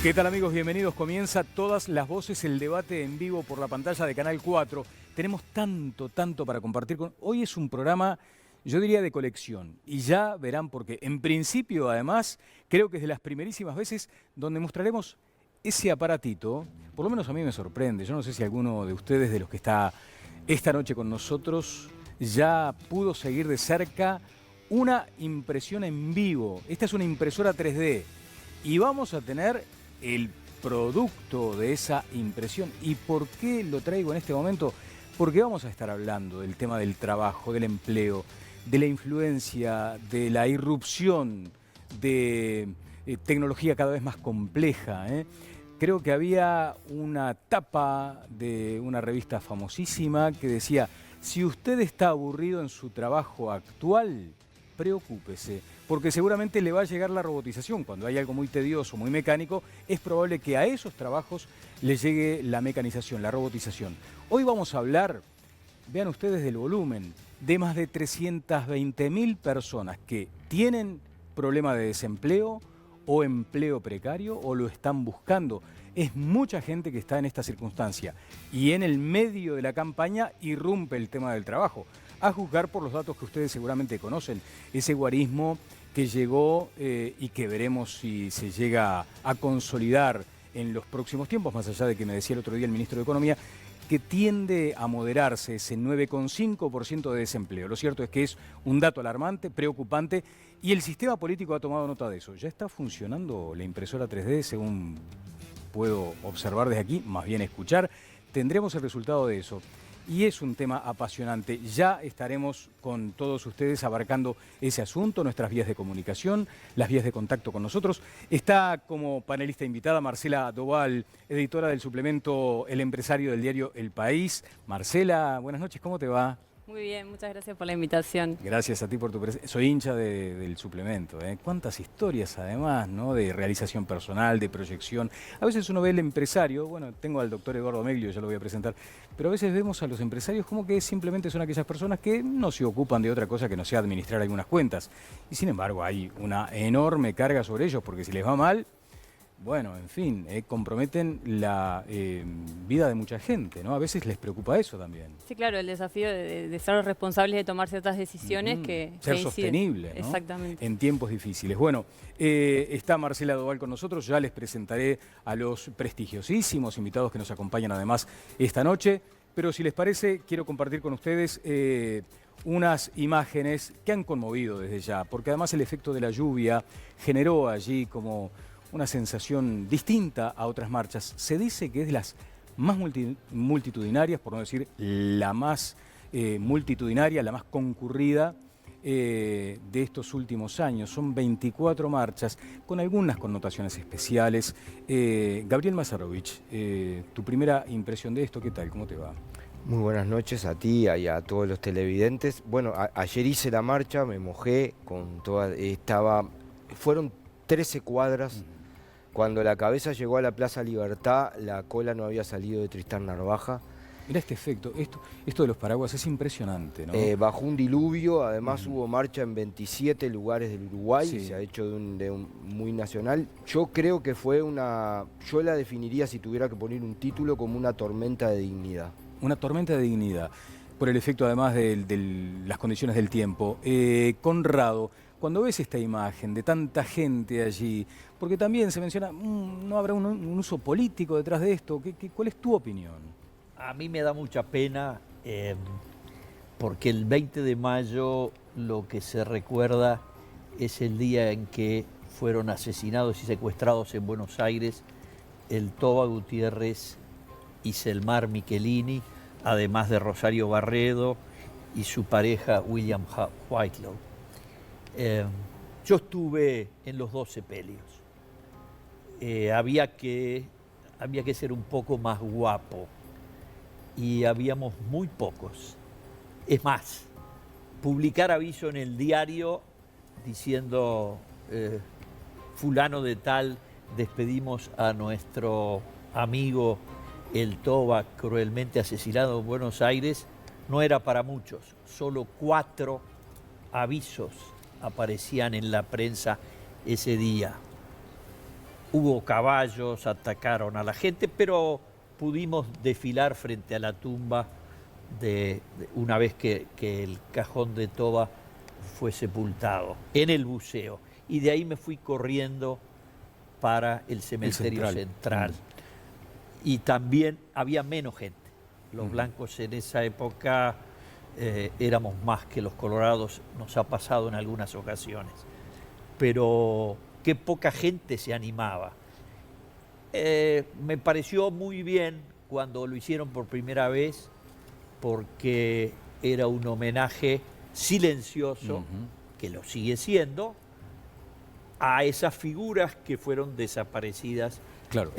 ¿Qué tal, amigos? Bienvenidos. Comienza Todas las Voces, el debate en vivo por la pantalla de Canal 4. Tenemos tanto para compartir. Hoy es un programa, yo diría, de colección. Y ya verán por qué. En principio, además, creo que es de las primerísimas veces donde mostraremos ese aparatito. Por lo menos a mí me sorprende. Yo no sé si alguno de ustedes, de los que está esta noche con nosotros, ya pudo seguir de cerca una impresión en vivo. Esta es una impresora 3D. Y vamos a tener el producto de esa impresión. ¿Y por qué lo traigo en este momento? Porque vamos a estar hablando del tema del trabajo, del empleo, de la influencia, de la irrupción de tecnología cada vez más compleja. Creo que había una tapa de una revista famosísima que decía: si usted está aburrido en su trabajo actual, preocúpese, porque seguramente le va a llegar la robotización. Cuando hay algo muy tedioso, muy mecánico, es probable que a esos trabajos le llegue la mecanización, la robotización. Hoy vamos a hablar, vean ustedes del volumen, de más de 320.000 personas que tienen problema de desempleo o empleo precario o lo están buscando. Es mucha gente que está en esta circunstancia y en el medio de la campaña irrumpe el tema del trabajo. A juzgar por los datos que ustedes seguramente conocen, ese guarismo que llegó y que veremos si se llega a consolidar en los próximos tiempos, más allá de que me decía el otro día el ministro de Economía, que tiende a moderarse ese 9,5% de desempleo. Lo cierto es que es un dato alarmante, preocupante, y el sistema político ha tomado nota de eso. Ya está funcionando la impresora 3D, según puedo observar desde aquí, más bien escuchar. Tendremos el resultado de eso. Y es un tema apasionante. Ya estaremos con todos ustedes abarcando ese asunto, nuestras vías de comunicación, las vías de contacto con nosotros. Está como panelista invitada Marcela Doval, editora del suplemento El Empresario del diario El País. Marcela, buenas noches, ¿cómo te va? Muy bien, muchas gracias por la invitación. Gracias a ti por tu presencia. Soy hincha del suplemento. Cuántas historias además, ¿no? De realización personal, de proyección. A veces uno ve el empresario, bueno, tengo al doctor Eduardo Meglio, ya lo voy a presentar, pero a veces vemos a los empresarios como que simplemente son aquellas personas que no se ocupan de otra cosa que no sea administrar algunas cuentas. Y sin embargo hay una enorme carga sobre ellos, porque si les va mal, bueno, en fin, comprometen la vida de mucha gente, ¿no? A veces les preocupa eso también. Sí, claro, el desafío de ser los responsables de tomar ciertas decisiones que ser inciden. sostenible, ¿no? Exactamente. En tiempos difíciles. Bueno, está Marcela Doval con nosotros, ya les presentaré a los prestigiosísimos invitados que nos acompañan además esta noche, pero si les parece, quiero compartir con ustedes unas imágenes que han conmovido desde ya, porque además el efecto de la lluvia generó allí como una sensación distinta a otras marchas. Se dice que es de las más multitudinarias, por no decir la más multitudinaria, la más concurrida de estos últimos años. Son 24 marchas con algunas connotaciones especiales. Gabriel Mazarovich, tu primera impresión de esto, ¿qué tal? ¿Cómo te va? Muy buenas noches a ti y a todos los televidentes. Bueno, ayer hice la marcha, me mojé con toda, fueron 13 cuadras. Cuando la cabeza llegó a la Plaza Libertad, la cola no había salido de Tristán Narvaja. Mirá este efecto, esto de los paraguas es impresionante, ¿no? Bajó un diluvio, además hubo marcha en 27 lugares del Uruguay, sí. Se ha hecho de un muy nacional. Yo creo que fue yo la definiría, si tuviera que poner un título, como una tormenta de dignidad. Una tormenta de dignidad, por el efecto además de las condiciones del tiempo. Conrado, cuando ves esta imagen de tanta gente allí, porque también se menciona, ¿no habrá un uso político detrás de esto? ¿Cuál es tu opinión? A mí me da mucha pena porque el 20 de mayo lo que se recuerda es el día en que fueron asesinados y secuestrados en Buenos Aires el Toba Gutiérrez y Selmar Michelini, además de Rosario Barredo y su pareja William Whitelaw. Yo estuve en los 2 sepelios. Había que ser un poco más guapo y habíamos muy pocos. Es más, publicar aviso en el diario diciendo fulano de tal, despedimos a nuestro amigo el Toba cruelmente asesinado en Buenos Aires, no era para muchos. Solo 4 avisos aparecían en la prensa ese día. hubo caballos, atacaron a la gente, pero pudimos desfilar frente a la tumba una vez que el cajón de Toba fue sepultado, en el buceo. Y de ahí me fui corriendo para el cementerio central. Y también había menos gente. Los blancos en esa época éramos más que los colorados, nos ha pasado en algunas ocasiones. Pero qué poca gente se animaba. Me pareció muy bien cuando lo hicieron por primera vez, porque era un homenaje silencioso, que lo sigue siendo, a esas figuras que fueron desaparecidas, Claro.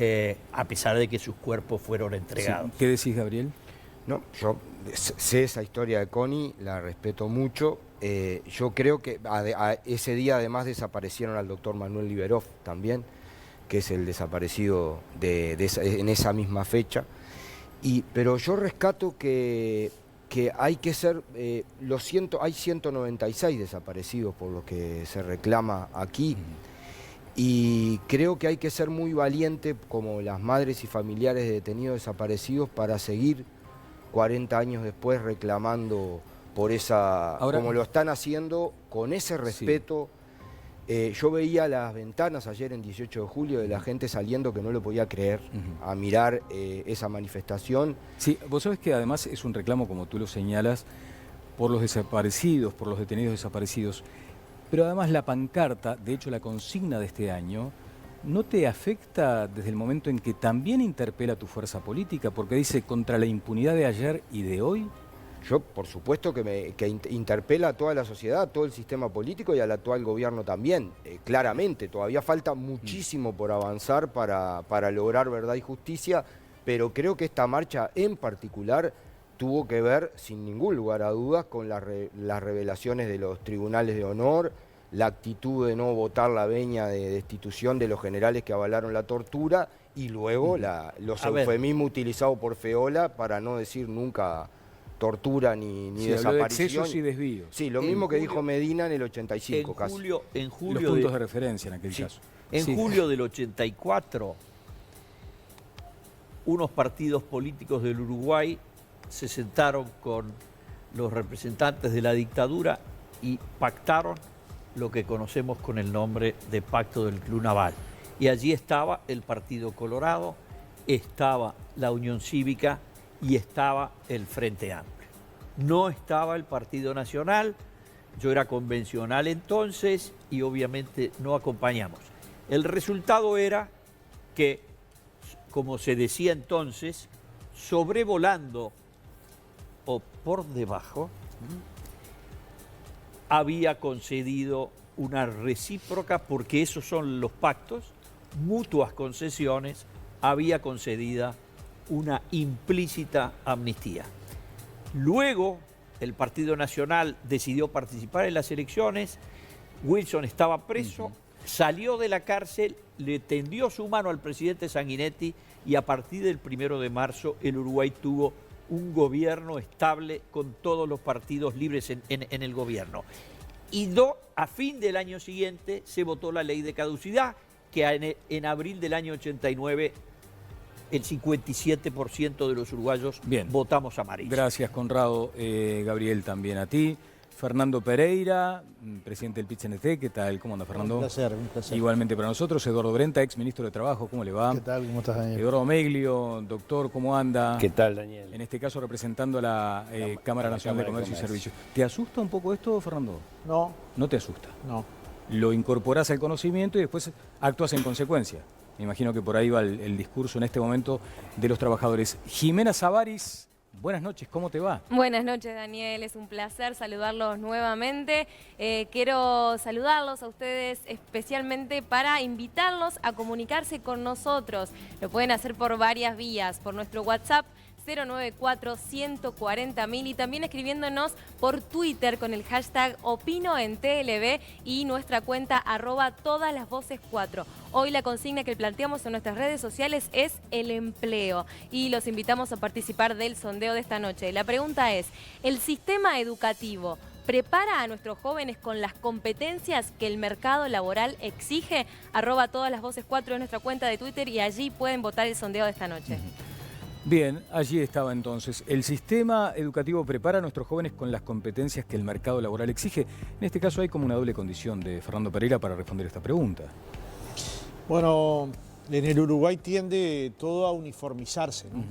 A pesar de que sus cuerpos fueron entregados. Sí. ¿Qué decís, Gabriel? No, yo sé esa historia de Connie, la respeto mucho. Yo creo que ese día además desaparecieron al doctor Manuel Liberov también, que es el desaparecido en esa misma fecha. Pero yo rescato que hay que ser, hay 196 desaparecidos por lo que se reclama aquí. Y creo que hay que ser muy valiente, como las madres y familiares de detenidos desaparecidos, para seguir 40 años después reclamando por esa... Ahora, como lo están haciendo, con ese respeto. Sí. Yo veía las ventanas ayer en 18 de julio de la gente saliendo que no lo podía creer, a mirar esa manifestación. Sí, vos sabés que además es un reclamo, como tú lo señalas, por los desaparecidos, por los detenidos desaparecidos. Pero además la pancarta, de hecho la consigna de este año, ¿no te afecta desde el momento en que también interpela a tu fuerza política? Porque dice contra la impunidad de ayer y de hoy. Yo, por supuesto, que interpela a toda la sociedad, a todo el sistema político y al actual gobierno también. Claramente, todavía falta muchísimo por avanzar para lograr verdad y justicia, pero creo que esta marcha en particular tuvo que ver, sin ningún lugar a dudas, con las revelaciones de los tribunales de honor, la actitud de no votar la venia de destitución de los generales que avalaron la tortura y luego los eufemismos utilizados por Feola para no decir nunca tortura ni desaparición. De excesos y desvíos. Sí, lo mismo que dijo Medina en el 85 casi. En julio los puntos de referencia en aquel caso. En julio del 84, unos partidos políticos del Uruguay se sentaron con los representantes de la dictadura y pactaron lo que conocemos con el nombre de Pacto del Club Naval. Y allí estaba el Partido Colorado, estaba la Unión Cívica y estaba el Frente Amplio. No estaba el Partido Nacional, yo era convencional entonces y obviamente no acompañamos. El resultado era que, como se decía entonces, sobrevolando o por debajo, había concedido una recíproca, porque esos son los pactos, mutuas concesiones, había concedida una implícita amnistía. Luego, el Partido Nacional decidió participar en las elecciones, Wilson estaba preso, salió de la cárcel, le tendió su mano al presidente Sanguinetti y a partir del 1 de marzo el Uruguay tuvo un gobierno estable con todos los partidos libres en el gobierno. Y a fin del año siguiente se votó la ley de caducidad, que en abril del año 89 el 57% de los uruguayos votamos amarillo. Gracias, Conrado. Gabriel, también a ti. Fernando Pereira, presidente del PIT-CNT, ¿qué tal? ¿Cómo anda, Fernando? Un placer, un placer. Igualmente para nosotros. Eduardo Brenta, ex ministro de Trabajo, ¿cómo le va? ¿Qué tal? ¿Cómo estás, Daniel? Eduardo Meglio, doctor, ¿cómo anda? ¿Qué tal, Daniel? En este caso representando a la Cámara Nacional de Comercio y Servicios. ¿Te asusta un poco esto, Fernando? No. ¿No te asusta? No. Lo incorporás al conocimiento y después actúas en consecuencia. Me imagino que por ahí va el discurso en este momento de los trabajadores. Jimena Savaris. Buenas noches, ¿cómo te va? Buenas noches, Daniel, es un placer saludarlos nuevamente. Quiero saludarlos a ustedes especialmente para invitarlos a comunicarse con nosotros. Lo pueden hacer por varias vías, por nuestro WhatsApp 094-140.000 y también escribiéndonos por Twitter con el hashtag OpinoEnTLV y nuestra cuenta @todaslasvoces4. Hoy la consigna que planteamos en nuestras redes sociales es el empleo y los invitamos a participar del sondeo de esta noche. La pregunta es, ¿el sistema educativo prepara a nuestros jóvenes con las competencias que el mercado laboral exige? @todas las voces 4 es nuestra cuenta de Twitter y allí pueden votar el sondeo de esta noche. Bien, allí estaba entonces. ¿El sistema educativo prepara a nuestros jóvenes con las competencias que el mercado laboral exige? En este caso hay como una doble condición de Fernando Pereira para responder esta pregunta. Bueno, en el Uruguay tiende todo a uniformizarse, ¿no?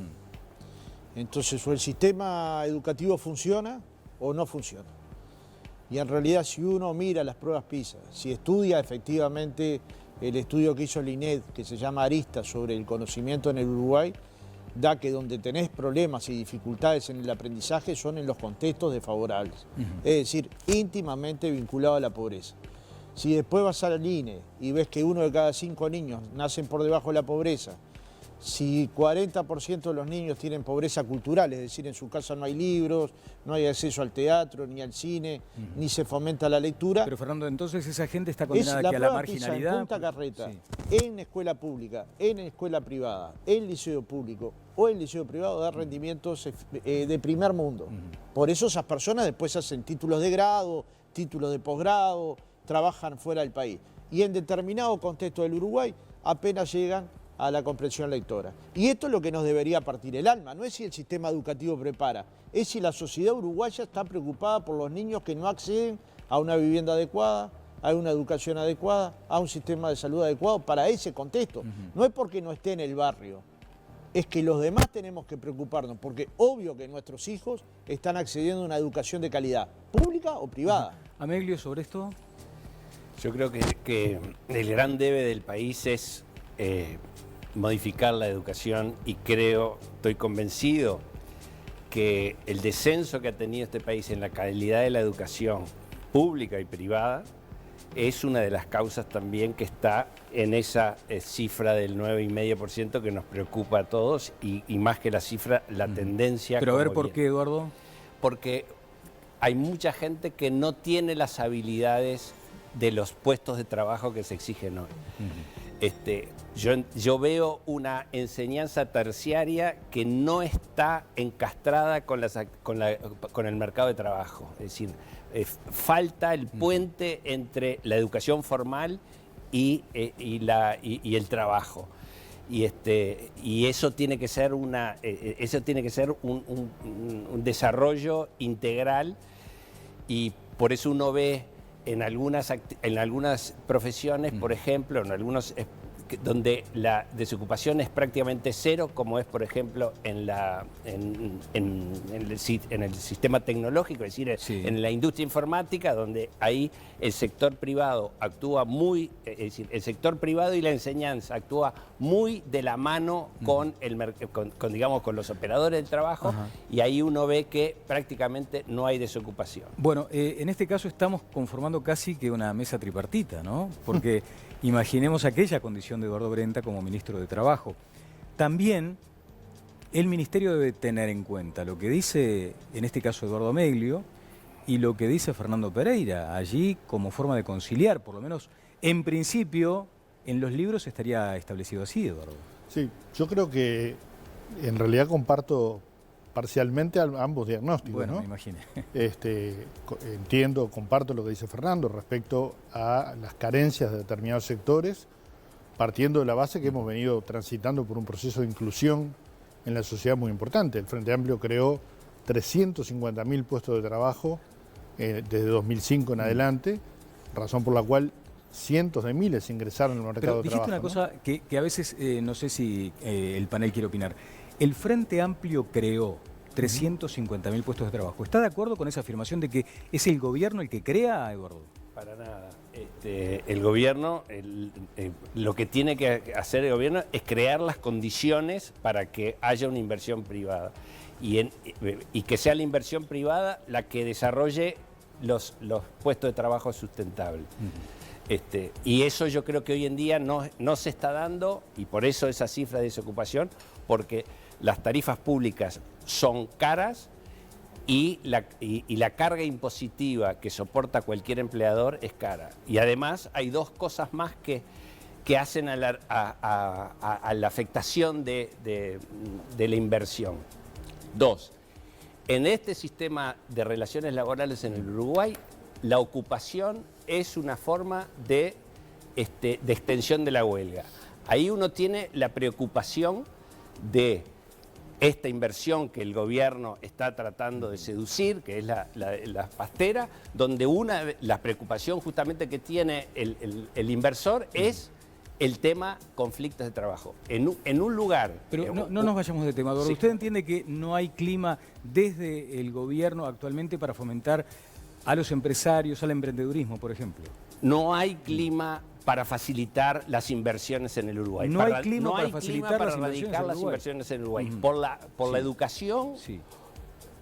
Entonces, o el sistema educativo funciona o no funciona. Y en realidad, si uno mira las pruebas PISA, si estudia efectivamente el estudio que hizo el INED, que se llama Arista, sobre el conocimiento en el Uruguay, da que donde tenés problemas y dificultades en el aprendizaje son en los contextos desfavorables. Es decir, íntimamente vinculado a la pobreza. Si después vas al INE y ves que 1 de cada 5 niños nacen por debajo de la pobreza, si 40% de los niños tienen pobreza cultural, es decir, en su casa no hay libros, no hay acceso al teatro, ni al cine, ni se fomenta la lectura. Pero Fernando, entonces esa gente está condenada aquí a la marginalidad. En Punta Carreta, en escuela pública, en escuela privada, en liceo público o en liceo privado da rendimientos de primer mundo. Por eso esas personas después hacen títulos de grado, títulos de posgrado, trabajan fuera del país. Y en determinado contexto del Uruguay apenas llegan a la comprensión lectora. Y esto es lo que nos debería partir el alma, no es si el sistema educativo prepara, es si la sociedad uruguaya está preocupada por los niños que no acceden a una vivienda adecuada, a una educación adecuada, a un sistema de salud adecuado para ese contexto. No es porque no esté en el barrio, es que los demás tenemos que preocuparnos, porque obvio que nuestros hijos están accediendo a una educación de calidad, pública o privada. Ameglio, sobre esto. Yo creo que el gran debe del país es modificar la educación y estoy convencido que el descenso que ha tenido este país en la calidad de la educación pública y privada es una de las causas también que está en esa cifra del 9,5% que nos preocupa a todos y más que la cifra, la tendencia. Pero a ver, ¿por qué, Eduardo? Porque hay mucha gente que no tiene las habilidades de los puestos de trabajo que se exigen hoy. Yo veo una enseñanza terciaria que no está encastrada con el mercado de trabajo. Es decir, falta el puente entre la educación formal y el trabajo. Y eso tiene que ser un desarrollo integral, y por eso uno ve en algunas profesiones, por ejemplo, donde la desocupación es prácticamente cero, como es, por ejemplo, en el sistema tecnológico, es decir, en la industria informática, donde ahí el sector privado actúa el sector privado y la enseñanza actúa muy de la mano con los operadores del trabajo, y ahí uno ve que prácticamente no hay desocupación. Bueno, en este caso estamos conformando casi que una mesa tripartita, ¿no? Porque imaginemos aquella condición de Eduardo Brenta como ministro de Trabajo. También el ministerio debe tener en cuenta lo que dice, en este caso, Eduardo Ameglio, y lo que dice Fernando Pereira, allí como forma de conciliar, por lo menos en principio, en los libros estaría establecido así, Eduardo. Sí, yo creo que en realidad comparto parcialmente ambos diagnósticos. Bueno, ¿no? me imaginé. Comparto lo que dice Fernando respecto a las carencias de determinados sectores, partiendo de la base que hemos venido transitando por un proceso de inclusión en la sociedad muy importante. El Frente Amplio creó 350.000 puestos de trabajo desde 2005 en adelante, razón por la cual cientos de miles ingresaron al mercado de trabajo. Pero dijiste una cosa que a veces no sé si el panel quiere opinar. El Frente Amplio creó 350.000 puestos de trabajo. ¿Está de acuerdo con esa afirmación de que es el gobierno el que crea, Eduardo? Para nada. El gobierno, lo que tiene que hacer el gobierno es crear las condiciones para que haya una inversión privada. Y que sea la inversión privada la que desarrolle los puestos de trabajo sustentables. Y eso yo creo que hoy en día no se está dando, y por eso esa cifra de desocupación, porque las tarifas públicas son caras y la carga impositiva que soporta cualquier empleador es cara. Y además hay dos cosas más que hacen a la afectación de la inversión. Dos, En este sistema de relaciones laborales en el Uruguay, la ocupación es una forma de extensión de la huelga. Ahí uno tiene la preocupación de esta inversión que el gobierno está tratando de seducir, que es la pastera, donde la preocupación justamente que tiene el inversor es el tema conflictos de trabajo. En un lugar... Pero no nos vayamos de tema, Eduardo. Sí. ¿Usted entiende que no hay clima desde el gobierno actualmente para fomentar a los empresarios, al emprendedurismo, por ejemplo? No hay clima para facilitar las inversiones en el Uruguay. No hay clima para facilitar para las inversiones erradicar en las Uruguay. inversiones en el Uruguay. Ujú. Por la Sí. educación, Sí.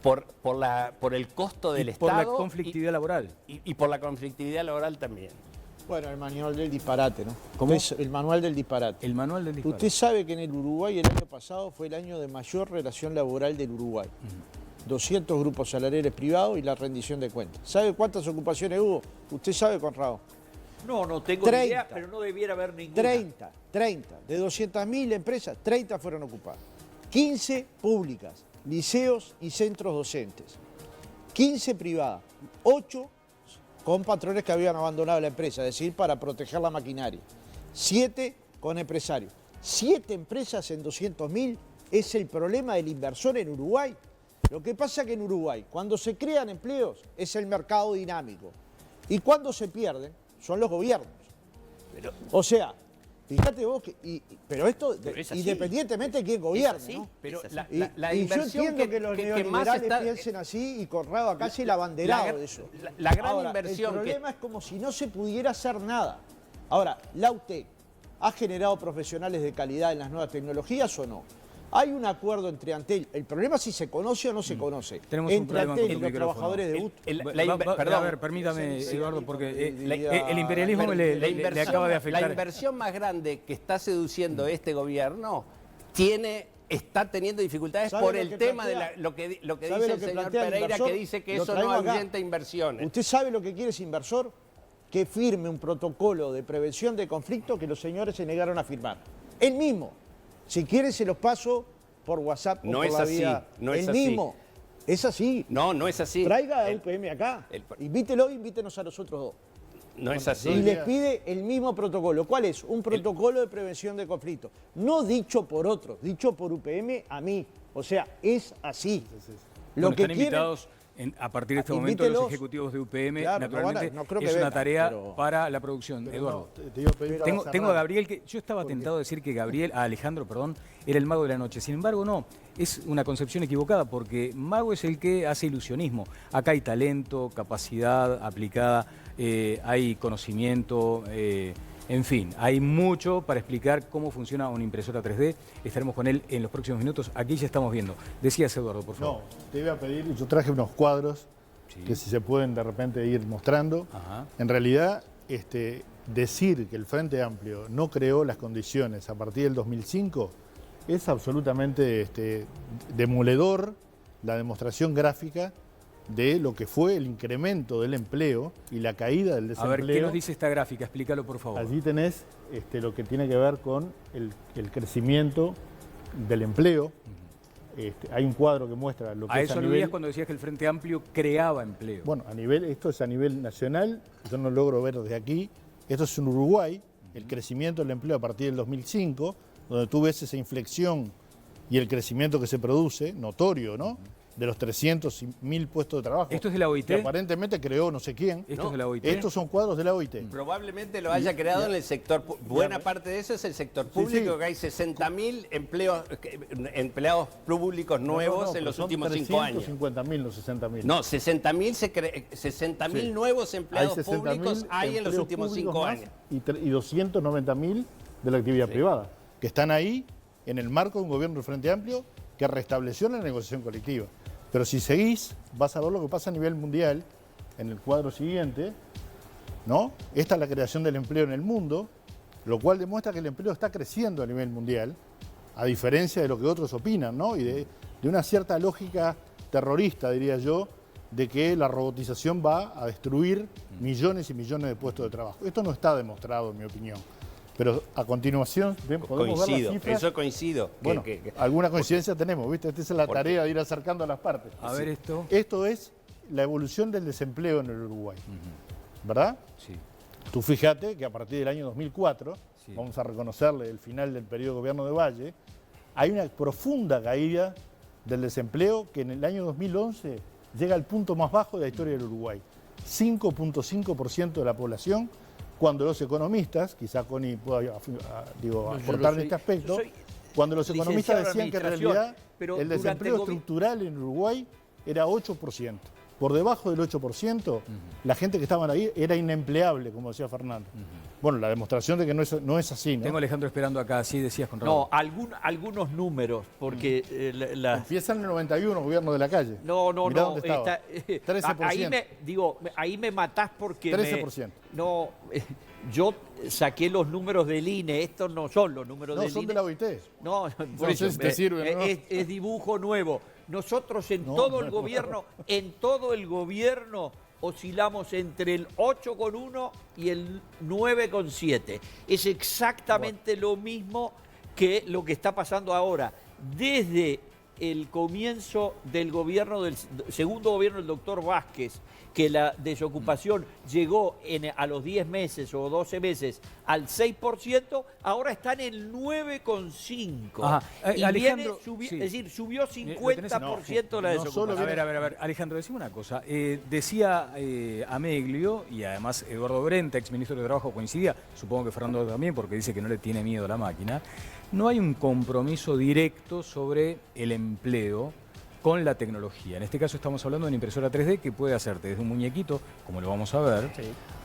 por el costo del Y por Estado la conflictividad laboral. y por la conflictividad laboral también. Bueno, el manual del disparate, ¿no? ¿Cómo? El manual del disparate. El manual del disparate. Usted sabe que en el Uruguay el año pasado fue el año de mayor relación laboral del Uruguay. 200 grupos salariales privados y la rendición de cuentas. ¿Sabe cuántas ocupaciones hubo? Usted sabe, Conrado. No tengo 30. ni idea, pero no debiera haber ninguna. 30. De 200.000 empresas, 30 fueron ocupadas. 15 públicas, liceos y centros docentes. 15 privadas. 8 con patrones que habían abandonado la empresa, es decir, para proteger la maquinaria. 7 con empresarios. 7 empresas en 200.000 es el problema del inversor en Uruguay. Lo que pasa es que en Uruguay, cuando se crean empleos, es el mercado dinámico. Y cuando se pierden, son los gobiernos. O sea, fíjate vos que... pero esto, Pero es así. independientemente de quién gobierne, Es así, ¿no? pero Y- la y yo inversión entiendo que los más neoliberales está... piensen así y Conrado acá es el abanderado la- de eso. la gran Ahora, inversión el que- problema es como si no se pudiera hacer nada. Ahora, ¿la UTEC ha generado profesionales de calidad en las nuevas tecnologías o no? Hay un acuerdo entre Antel. El problema es si se conoce o no se conoce. Tenemos un entre problema con Antel tu y los micrófono. trabajadores de UT. A ver, permítame, Sí, Eduardo, porque diría- el imperialismo le acaba de afectar. La inversión más grande que está seduciendo este gobierno está teniendo dificultades ¿Sabe por lo el que tema plantea? de lo que dice ¿Sabe lo el que señor plantea el Pereira, inversor? que dice que Lo eso no traemos acá. ahuyenta inversiones. ¿Usted sabe lo que quiere ese inversor? Que firme un protocolo de prevención de conflicto que los señores se negaron a firmar. El mismo. Si quiere se los paso por WhatsApp o No por es la así, vía. no es el así. mismo. Es así. No es así. Traiga a UPM acá. Invítelo, invítenos a nosotros dos. No es Y así. les pide el mismo protocolo. ¿Cuál es? Un protocolo de prevención de conflicto. No dicho por otros, dicho por UPM a mí. O sea, es así. Bueno, Lo que están quieren- invitados a partir de este momento los Invítelos. ejecutivos de UPM, Claro, naturalmente, no creo que es una vengan, tarea pero- para la producción. Eduardo. No, te iba a pedir para Tengo a cerrar. Gabriel, que yo estaba tentado a decir que Alejandro, era el mago de la noche. Sin embargo, no, es una concepción equivocada porque mago es el que hace ilusionismo. Acá hay talento, capacidad aplicada, hay conocimiento, en fin, hay mucho para explicar cómo funciona una impresora 3D. Estaremos con él en los próximos minutos. Aquí ya estamos viendo. Decías, Eduardo, por favor. No, te iba a pedir, yo traje unos cuadros que si se pueden de repente ir mostrando. Ajá. En realidad, decir que el Frente Amplio no creó las condiciones a partir del 2005 es absolutamente demoledor la demostración gráfica de lo que fue el incremento del empleo y la caída del A desempleo. ver, ¿qué nos dice esta gráfica? Explícalo, por favor. Allí tenés lo que tiene que ver con el crecimiento del empleo. Hay un cuadro que muestra lo que A es eso a aludías nivel... cuando decías que el Frente Amplio creaba empleo. Bueno, esto es a nivel nacional, yo no logro ver desde aquí. Esto es en Uruguay, el crecimiento del empleo a partir del 2005, donde tú ves esa inflexión y el crecimiento que se produce, notorio, ¿no? De los 300.000 puestos de trabajo. ¿Esto es de la OIT? Que aparentemente creó no sé quién. ¿Esto es de la OIT? Estos son cuadros de la OIT. Probablemente lo haya creado en el sector, buena parte de eso es el sector público, sí. que hay 60.000 empleados públicos nuevos en los últimos 5 años. 350.000, no 60.000. No, 60.000 Sí. nuevos empleados 60.000 públicos hay en los empleos últimos públicos 5 más años. Y 290.000 de la actividad privada, que están ahí en el marco de un gobierno del Frente Amplio que restableció la negociación colectiva. Pero si seguís, vas a ver lo que pasa a nivel mundial, en el cuadro siguiente, ¿no? Esta es la creación del empleo en el mundo, lo cual demuestra que el empleo está creciendo a nivel mundial, a diferencia de lo que otros opinan, ¿no? Y de una cierta lógica terrorista, diría yo, de que la robotización va a destruir millones y millones de puestos de trabajo. Esto no está demostrado, en mi opinión. Pero a continuación, podemos ver Coincido, las cifras. eso coincido. Bueno, alguna coincidencia tenemos, ¿viste? Esta es la tarea de ir acercando a las partes. A ver esto. Esto es la evolución del desempleo en el Uruguay, ¿verdad? Sí. Tú fíjate que a partir del año 2004, Sí. vamos a reconocerle el final del periodo de gobierno de Valle, hay una profunda caída del desempleo que en el año 2011 llega al punto más bajo de la historia del Uruguay. 5.5% de la población, cuando los economistas, quizá Connie pueda aportar en este aspecto, cuando los economistas decían que en realidad pero el durante desempleo estructural en Uruguay era 8%. Por debajo del 8%, la gente que estaban ahí era inempleable, como decía Fernando. Bueno, la demostración de que no es así, ¿no? Tengo a Alejandro esperando acá, sí decías con Raúl. No, algunos números, porque Empieza en el 91, gobierno de la calle. No, Mirá dónde estaba. 13%. Ahí me matás porque 13%. Yo saqué los números del INE, estos no son los números del INE. No, son de la OIT. No, No sé si te sirve, ¿no? Es dibujo nuevo. Nosotros en todo el gobierno oscilamos entre el 8,1 y el 9,7. Es exactamente lo mismo que lo que está pasando ahora. Desde el comienzo del gobierno, del segundo gobierno del doctor Vázquez, que la desocupación llegó a los 10 meses o 12 meses al 6%, ahora está en el 9,5%. Y Alejandro, es sí. decir, subió 50% la desocupación. A ver, Alejandro, decime una cosa. Decía Ameglio, y además Eduardo Brenta, exministro de Trabajo, coincidía, supongo que Fernando también, porque dice que no le tiene miedo a la máquina, no hay un compromiso directo sobre el empleo con la tecnología. En este caso estamos hablando de una impresora 3D que puede hacerte desde un muñequito, como lo vamos a ver,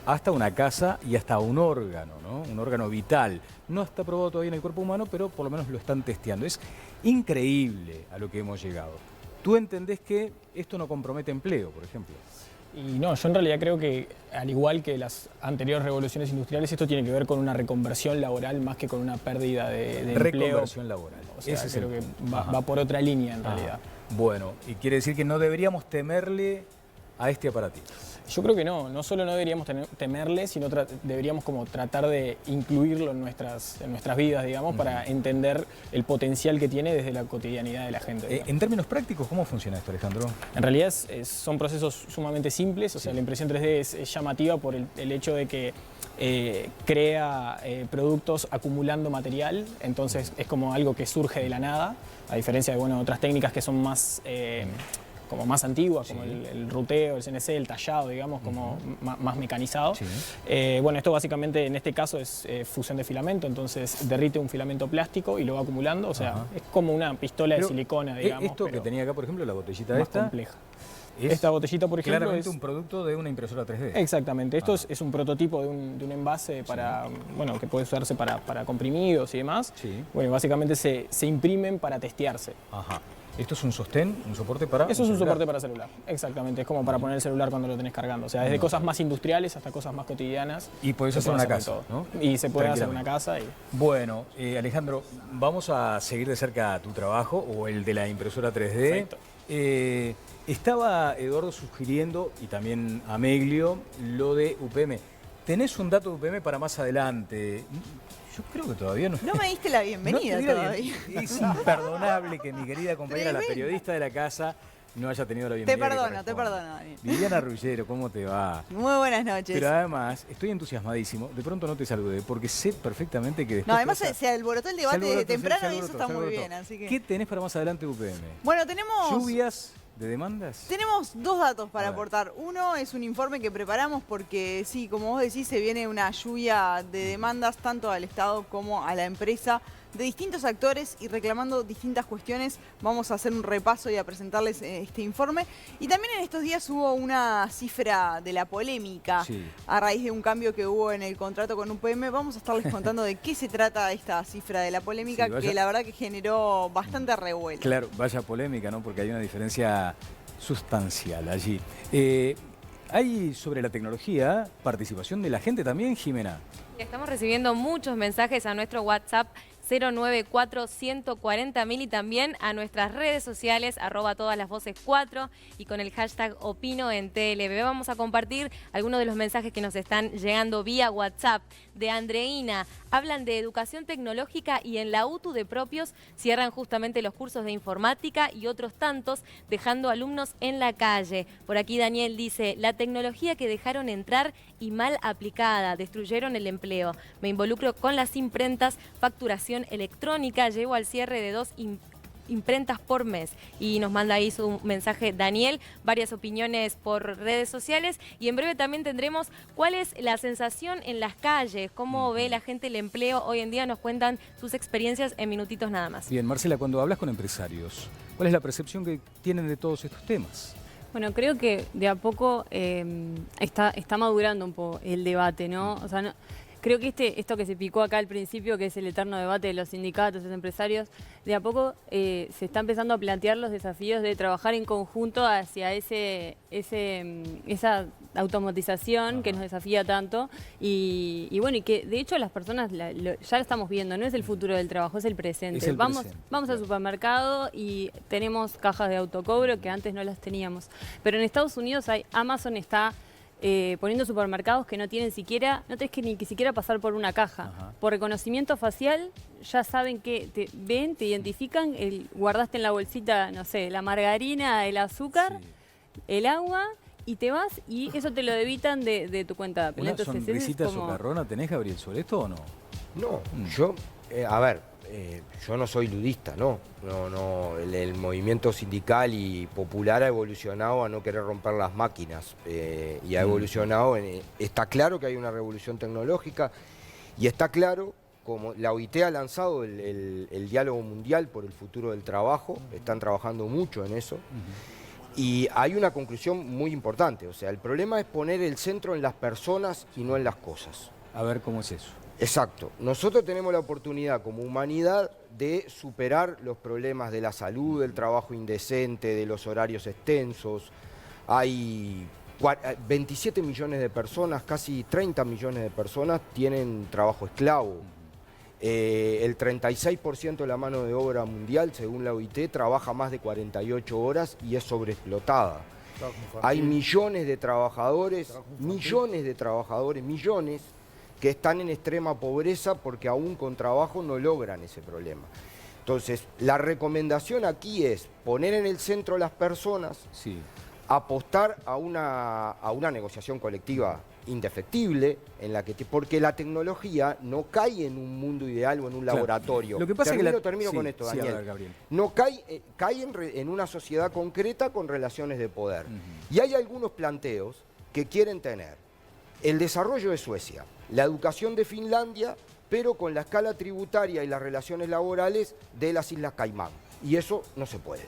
hasta una casa y hasta un órgano, ¿no? Un órgano vital. No está probado todavía en el cuerpo humano, pero por lo menos lo están testeando. Es increíble a lo que hemos llegado. ¿Tú entendés que esto no compromete empleo, por ejemplo? Y no, yo en realidad creo que, al igual que las anteriores revoluciones industriales, esto tiene que ver con una reconversión laboral más que con una pérdida de empleo. Reconversión laboral. O sea, creo que va por otra línea en realidad. Bueno, y quiere decir que no deberíamos temerle a este aparatito. Yo creo que no solo no deberíamos temerle, sino deberíamos como tratar de incluirlo en nuestras vidas, digamos, para entender el potencial que tiene desde la cotidianidad de la gente. En términos prácticos, ¿cómo funciona esto, Alejandro? En realidad son procesos sumamente simples, o sea, la impresión 3D es llamativa por el hecho de que crea productos acumulando material, entonces es como algo que surge de la nada, a diferencia de otras técnicas que son más como más antiguas, como el ruteo, el CNC, el tallado, digamos, como más mecanizado. Esto básicamente en este caso es fusión de filamento, entonces derrite un filamento plástico y lo va acumulando, o sea, es como una pistola de silicona, digamos. Esto que tenía acá, por ejemplo, la botellita más esta. compleja. Esta botellita, por ejemplo, claramente un producto de una impresora 3D. Exactamente. Esto es un prototipo de un envase que puede usarse para comprimidos y demás. Básicamente se imprimen para testearse. Ajá. ¿Esto es un sostén, un soporte para Eso es un soporte para celular, exactamente. Es como para poner el celular cuando lo tenés cargando. O sea, desde cosas más industriales hasta cosas más cotidianas. Y podés hacer una casa, ¿no? Y se puede hacer una casa. Bueno, Alejandro, vamos a seguir de cerca tu trabajo o el de la impresora 3D. Perfecto. Estaba Eduardo sugiriendo, y también Ameglio, lo de UPM. ¿Tenés un dato de UPM para más adelante? Yo creo que todavía no. No me diste la bienvenida todavía. Es imperdonable que mi querida compañera, la periodista de la casa, no haya tenido la bienvenida. Te perdono, Daniel. Viviana Ruggero, ¿cómo te va? Muy buenas noches. Pero además, estoy entusiasmadísimo. De pronto no te saludé, porque sé perfectamente que después... No, además se alborotó el debate desde temprano y eso está muy bien. Así que... ¿Qué tenés para más adelante UPM? Bueno, tenemos... ¿Lluvias de demandas? Tenemos dos datos para aportar. Uno es un informe que preparamos porque, sí, como vos decís, se viene una lluvia de demandas tanto al Estado como a la empresa de distintos actores y reclamando distintas cuestiones. Vamos a hacer un repaso y a presentarles este informe. Y también en estos días hubo una cifra de la polémica a raíz de un cambio que hubo en el contrato con UPM. Vamos a estarles contando de qué se trata esta cifra de la polémica, que la verdad que generó bastante revuelo. Claro, vaya polémica, ¿no? Porque hay una diferencia sustancial allí. Hay sobre la tecnología participación de la gente también, Jimena. Estamos recibiendo muchos mensajes a nuestro WhatsApp 094-140.000 y también a nuestras redes sociales, @todaslasvoces4 y con el hashtag Opino en TLB. Vamos a compartir algunos de los mensajes que nos están llegando vía WhatsApp. De Andreina, hablan de educación tecnológica y en la UTU de Propios cierran justamente los cursos de informática y otros tantos, dejando alumnos en la calle. Por aquí Daniel dice, la tecnología que dejaron entrar y mal aplicada, destruyeron el empleo. Me involucro con las imprentas, facturación electrónica, llevo al cierre de 2 imprentas por mes. Y nos manda ahí su mensaje Daniel, varias opiniones por redes sociales y en breve también tendremos cuál es la sensación en las calles, cómo ve la gente el empleo hoy en día, nos cuentan sus experiencias en minutitos nada más. Bien, Marcela, cuando hablas con empresarios, ¿cuál es la percepción que tienen de todos estos temas? Bueno, creo que de a poco está madurando un poco el debate, ¿no? O sea, creo que esto que se picó acá al principio, que es el eterno debate de los sindicatos, los empresarios, de a poco se está empezando a plantear los desafíos de trabajar en conjunto hacia esa automatización que nos desafía tanto y bueno, y que de hecho las personas ya lo estamos viendo, no es el futuro del trabajo, es el presente. Vamos al supermercado y tenemos cajas de autocobro que antes no las teníamos. Pero en Estados Unidos Amazon está poniendo supermercados que no tienen siquiera, no tenés que ni siquiera pasar por una caja. Ajá. Por reconocimiento facial ya saben que te ven, te identifican, guardaste en la bolsita, no sé, la margarina, el azúcar, el agua y te vas y eso te lo debitan de tu cuenta de Apple. ¿Una Entonces, sonrisita socarrona tenés, Gabriel, sobre esto o no? No, yo, a ver, yo no soy ludista, no. El movimiento sindical y popular ha evolucionado a no querer romper las máquinas y ha evolucionado, está claro que hay una revolución tecnológica y está claro, como la OIT ha lanzado el diálogo mundial por el futuro del trabajo, están trabajando mucho en eso. Y hay una conclusión muy importante, o sea, el problema es poner el centro en las personas y no en las cosas. A ver cómo es eso. Exacto. Nosotros tenemos la oportunidad como humanidad de superar los problemas de la salud, del trabajo indecente, de los horarios extensos. Hay 27 millones de personas, casi 30 millones de personas tienen trabajo esclavo. El 36% de la mano de obra mundial, según la OIT, trabaja más de 48 horas y es sobreexplotada. Hay millones de trabajadores, millones, que están en extrema pobreza porque aún con trabajo no logran ese problema. Entonces, la recomendación aquí es poner en el centro a las personas, apostar a una negociación colectiva indefectible, en la que porque la tecnología no cae en un mundo ideal o en un laboratorio. Lo que pasa termino con esto, Daniel. Ver, Gabriel. No cae en una sociedad concreta con relaciones de poder. Y hay algunos planteos que quieren tener el desarrollo de Suecia, la educación de Finlandia, pero con la escala tributaria y las relaciones laborales de las Islas Caimán. Y eso no se puede.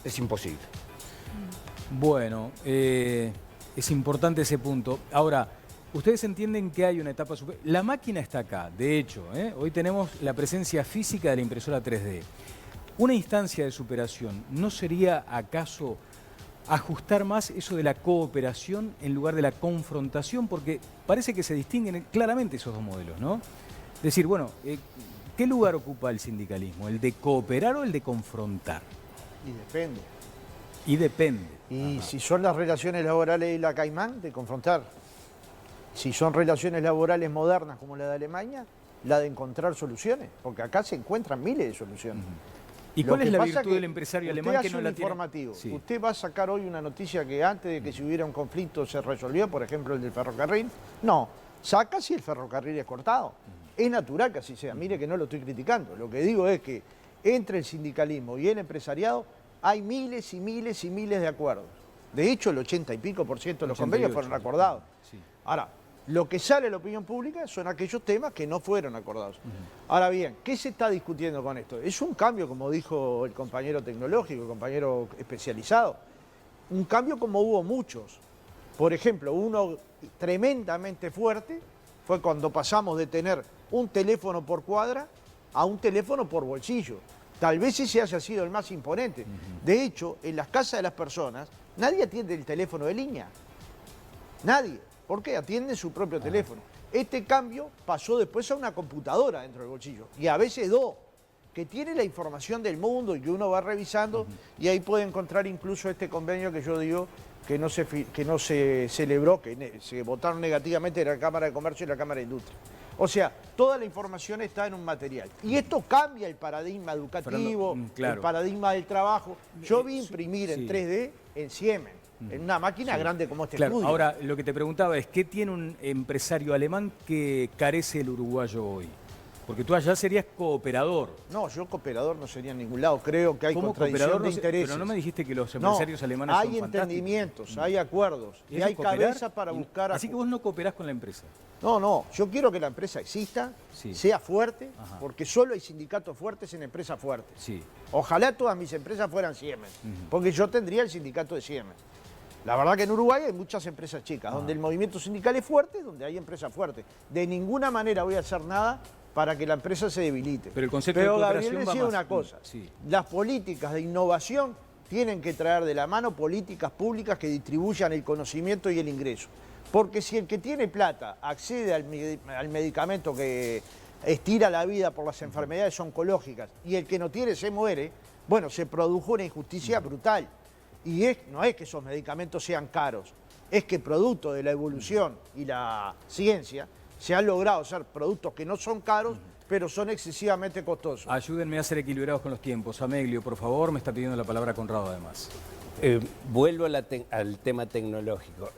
Es imposible. Bueno, es importante ese punto. Ahora, ustedes entienden que hay una etapa superior. La máquina está acá, de hecho, hoy tenemos la presencia física de la impresora 3D. Una instancia de superación, ¿no sería acaso ajustar más eso de la cooperación en lugar de la confrontación? Porque parece que se distinguen claramente esos dos modelos, ¿no? Es decir, bueno, ¿qué lugar ocupa el sindicalismo? ¿El de cooperar o el de confrontar? Y depende. Y depende. Y si son las relaciones laborales de la Caimán, de confrontar. Si son relaciones laborales modernas como la de Alemania, la de encontrar soluciones. Porque acá se encuentran miles de soluciones. ¿Y cuál es la virtud del empresario alemán que no la tiene? Informativo. Sí. Usted va a sacar hoy una noticia que antes de que si hubiera un conflicto se resolvió, por ejemplo el del ferrocarril. No, saca si el ferrocarril es cortado. Es natural que así sea. Mire que no lo estoy criticando. Lo que digo es que entre el sindicalismo y el empresariado hay miles y miles y miles de acuerdos. De hecho, el 80 y pico % de los convenios fueron acordados. Sí. Ahora, lo que sale a la opinión pública son aquellos temas que no fueron acordados. Ahora bien, ¿qué se está discutiendo con esto? Es un cambio, como dijo el compañero tecnológico, el compañero especializado. Un cambio como hubo muchos. Por ejemplo, uno tremendamente fuerte fue cuando pasamos de tener un teléfono por cuadra a un teléfono por bolsillo. Tal vez ese haya sido el más imponente. De hecho, en las casas de las personas, nadie atiende el teléfono de línea. Nadie. ¿Por qué? Atienden su propio teléfono. este cambio pasó después a una computadora dentro del bolsillo, y a veces dos, que tiene la información del mundo y que uno va revisando, y ahí puede encontrar incluso este convenio que yo digo que no se celebró, que se votaron negativamente de la Cámara de Comercio y la Cámara de Industria. O sea, toda la información está en un material. Y esto cambia el paradigma educativo, el paradigma del trabajo. Yo vi imprimir en 3D en Siemens, en una máquina grande como este estudio. Ahora, lo que te preguntaba es, ¿qué tiene un empresario alemán que carece el uruguayo hoy? Porque tú allá serías cooperador. No, yo cooperador no sería en ningún lado. Creo que hay contradicción de intereses. Pero no me dijiste que los empresarios alemanes son fantásticos. Hay entendimientos, hay acuerdos y hay cabeza para buscar... Así que vos no cooperás con la empresa. No, yo quiero que la empresa exista, sea fuerte, porque solo hay sindicatos fuertes en empresas fuertes. Sí. Ojalá todas mis empresas fueran Siemens, porque yo tendría el sindicato de Siemens. La verdad que en Uruguay hay muchas empresas chicas, donde el movimiento sindical es fuerte, donde hay empresas fuertes. De ninguna manera voy a hacer nada para que la empresa se debilite. Pero el concepto de cooperación Gabriel decía una cosa, las políticas de innovación tienen que traer de la mano políticas públicas que distribuyan el conocimiento y el ingreso. Porque si el que tiene plata accede al medicamento que estira la vida por las enfermedades oncológicas y el que no tiene se muere, bueno, se produjo una injusticia brutal. Y no es que esos medicamentos sean caros, es que producto de la evolución y la ciencia se han logrado hacer productos que no son caros, pero son excesivamente costosos. Ayúdenme a ser equilibrados con los tiempos. Ameglio, por favor, me está pidiendo la palabra Conrado además. Vuelvo al tema tecnológico.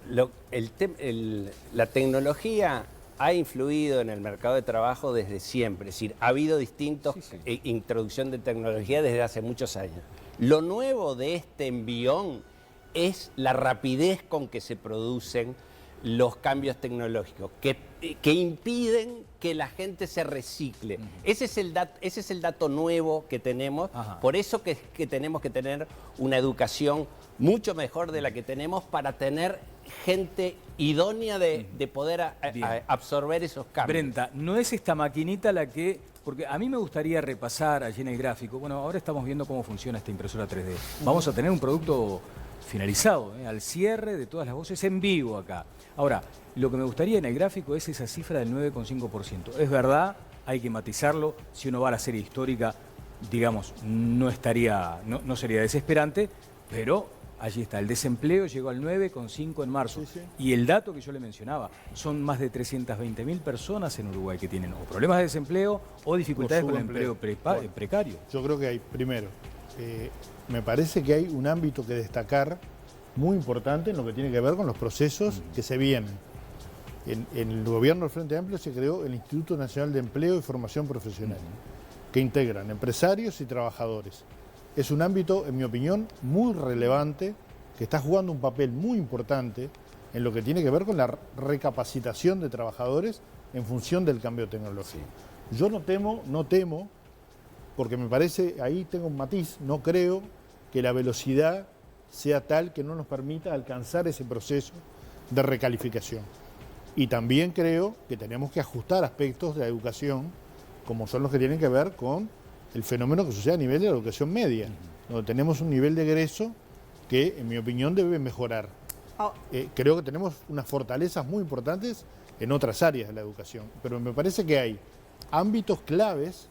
La tecnología ha influido en el mercado de trabajo desde siempre. Es decir, ha habido distintas introducción de tecnología desde hace muchos años. Lo nuevo de este envión es la rapidez con que se producen los cambios tecnológicos, que impiden que la gente se recicle. Ese es el dato nuevo que tenemos. Por eso que tenemos que tener una educación mucho mejor de la que tenemos para tener gente idónea de poder absorber esos cambios. Brenta, ¿no es esta maquinita la que...? Porque a mí me gustaría repasar allí en el gráfico. Bueno, ahora estamos viendo cómo funciona esta impresora 3D. Vamos a tener un producto finalizado, al cierre de todas las voces en vivo acá. Ahora, lo que me gustaría en el gráfico es esa cifra del 9,5%. Es verdad, hay que matizarlo. Si uno va a la serie histórica, digamos, no sería desesperante, pero allí está. El desempleo llegó al 9,5 en marzo. Y el dato que yo le mencionaba, son más de 320.000 personas en Uruguay que tienen o problemas de desempleo o dificultades con el empleo precario. Yo creo que hay, primero, me parece que hay un ámbito que destacar muy importante en lo que tiene que ver con los procesos que se vienen. En el gobierno del Frente Amplio se creó el Instituto Nacional de Empleo y Formación Profesional, que integran empresarios y trabajadores. Es un ámbito, en mi opinión, muy relevante, que está jugando un papel muy importante en lo que tiene que ver con la recapacitación de trabajadores en función del cambio tecnológico. Yo no temo, porque me parece, ahí tengo un matiz, no creo que la velocidad sea tal que no nos permita alcanzar ese proceso de recalificación. Y también creo que tenemos que ajustar aspectos de la educación, como son los que tienen que ver con el fenómeno que sucede a nivel de la educación media, donde tenemos un nivel de egreso que, en mi opinión, debe mejorar. Creo que tenemos unas fortalezas muy importantes en otras áreas de la educación, pero me parece que hay ámbitos claves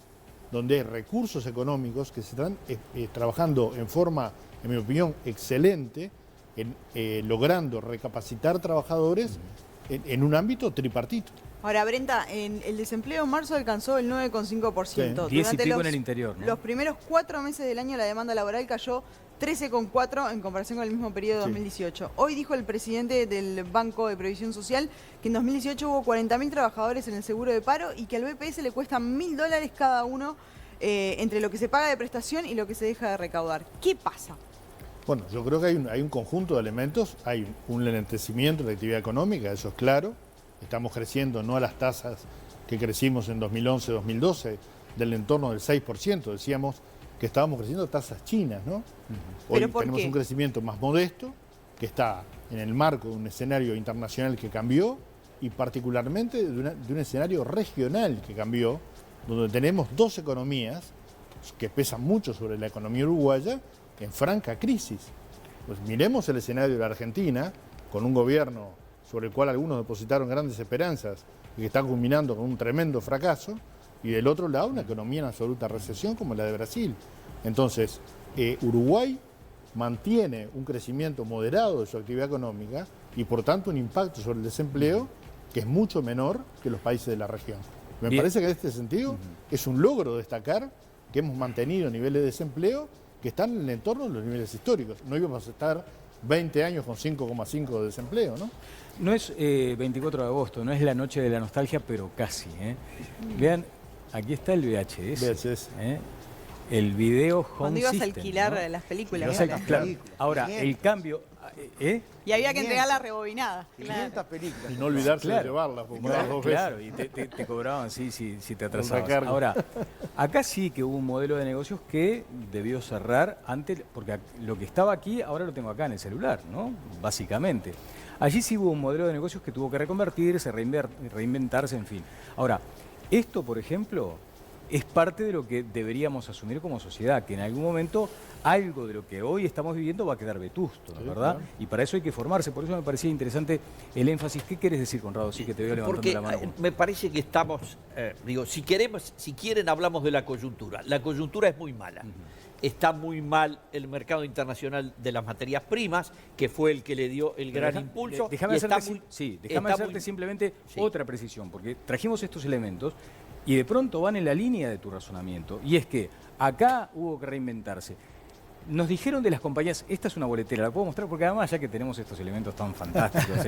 donde hay recursos económicos que se están trabajando en forma, en mi opinión, excelente, logrando recapacitar trabajadores en un ámbito tripartito. Ahora, Brenta, el desempleo en marzo alcanzó el 9,5%. 10 y pico en el interior, ¿no? Los primeros 4 meses del año la demanda laboral cayó 13,4 en comparación con el mismo periodo de 2018. Hoy dijo el presidente del Banco de Previsión Social que en 2018 hubo 40.000 trabajadores en el seguro de paro y que al BPS le cuestan $1.000 cada uno entre lo que se paga de prestación y lo que se deja de recaudar. ¿Qué pasa? Bueno, yo creo que hay un conjunto de elementos. Hay un lentecimiento de la actividad económica, eso es claro. Estamos creciendo no a las tasas que crecimos en 2011-2012, del entorno del 6%. Decíamos que estábamos creciendo a tasas chinas, ¿no? Hoy tenemos un crecimiento más modesto, que está en el marco de un escenario internacional que cambió y particularmente de un escenario regional que cambió, donde tenemos dos economías que pesan mucho sobre la economía uruguaya en franca crisis. Pues miremos el escenario de la Argentina, con un gobierno sobre el cual algunos depositaron grandes esperanzas y que está culminando con un tremendo fracaso, y del otro lado una economía en absoluta recesión como la de Brasil. Entonces, Uruguay mantiene un crecimiento moderado de su actividad económica y por tanto un impacto sobre el desempleo que es mucho menor que los países de la región. Me parece que en este sentido es un logro destacar que hemos mantenido niveles de desempleo que están en el entorno de los niveles históricos. No íbamos a estar 20 años con 5,5 de desempleo, ¿no? No es 24 de agosto, no es la noche de la nostalgia, pero casi. Vean, aquí está el VHS. El video Home Cuando ibas System, a alquilar ¿no? las películas. Claro. Ahora, el cambio... Y había que entregar la rebobinada. 500 películas. Y no olvidarse de llevarlas, porque dos veces. Claro, y te cobraban si te atrasabas. Contracargo. Ahora, acá sí que hubo un modelo de negocios que debió cerrar antes, porque lo que estaba aquí, ahora lo tengo acá en el celular, ¿no? Básicamente. Allí sí hubo un modelo de negocios que tuvo que reconvertirse, reinventarse, en fin. Ahora, esto, por ejemplo, es parte de lo que deberíamos asumir como sociedad, que en algún momento algo de lo que hoy estamos viviendo va a quedar vetusto, ¿no? ¿Verdad? Claro. Y para eso hay que formarse, por eso me parecía interesante el énfasis. ¿Qué quieres decir, Conrado? Sí, que te veo levantando Porque la mano. me parece que estamos, si quieren hablamos de la coyuntura. La coyuntura es muy mala. Está muy mal el mercado internacional de las materias primas, que fue el que le dio el gran impulso. Déjame hacerte simplemente otra precisión, porque trajimos estos elementos y de pronto van en la línea de tu razonamiento, y es que acá hubo que reinventarse. Nos dijeron de las compañías, esta es una boletera, la puedo mostrar porque además ya que tenemos estos elementos tan fantásticos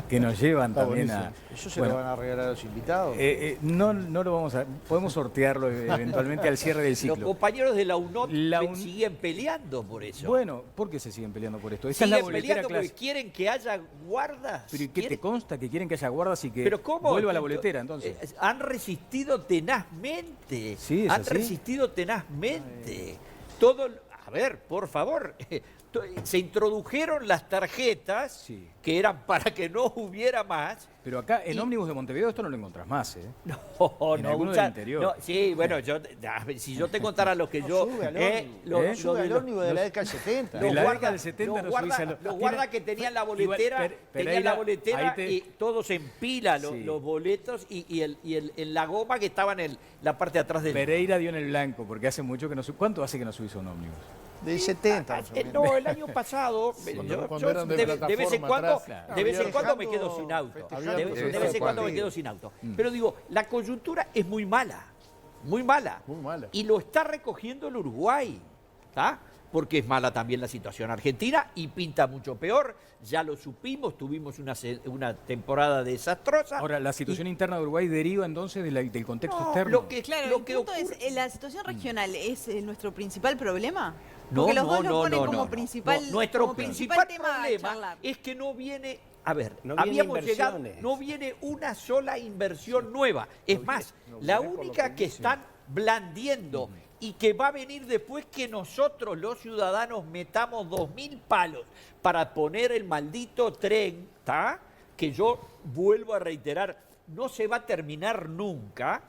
que nos llevan también a... ¿Eso se lo van a regalar a los invitados? No lo vamos a... Podemos sortearlo eventualmente al cierre del ciclo. Los compañeros de la UNOT siguen peleando por eso. Bueno, ¿por qué se siguen peleando por esto? Siguen peleando porque quieren que haya guardas. ¿Pero y qué te consta que quieren que haya guardas y que vuelva la boletera entonces? Han resistido tenazmente. Sí, han resistido tenazmente. Todo... A ver, por favor, se introdujeron las tarjetas que eran para que no hubiera más. Pero acá en ómnibus de Montevideo esto no lo encontrás más, ¿eh? No, en alguno del interior. No, sí, bueno, si yo te contara lo que yo... Sube al ómnibus de la década del 70. De la década del 70 los guardas que tenían la boletera, y todos en pila los boletos y en la goma que estaba en la parte de atrás del... Pereira dio en el blanco, porque hace mucho que no... ¿Cuánto hace que no subís a un ómnibus? Del 70. No, el año pasado, de vez en cuando me quedo sin auto. De vez en cuando me quedo sin auto. Pero digo, la coyuntura es muy mala. Muy mala. Y lo está recogiendo el Uruguay. ¿Está? Porque es mala también la situación argentina y pinta mucho peor. Ya lo supimos, tuvimos una temporada desastrosa. Ahora, ¿la situación interna de Uruguay deriva entonces del contexto externo? El punto es, ¿la situación regional es nuestro principal problema? No, porque los dos lo ponen como principal, nuestro principal problema es que no viene... A ver, habíamos llegado, no viene una sola inversión nueva. Es más, la única que están blandiendo y que va a venir después que nosotros los ciudadanos metamos 2.000 palos para poner el maldito tren, ¿tá? Que yo vuelvo a reiterar, no se va a terminar nunca.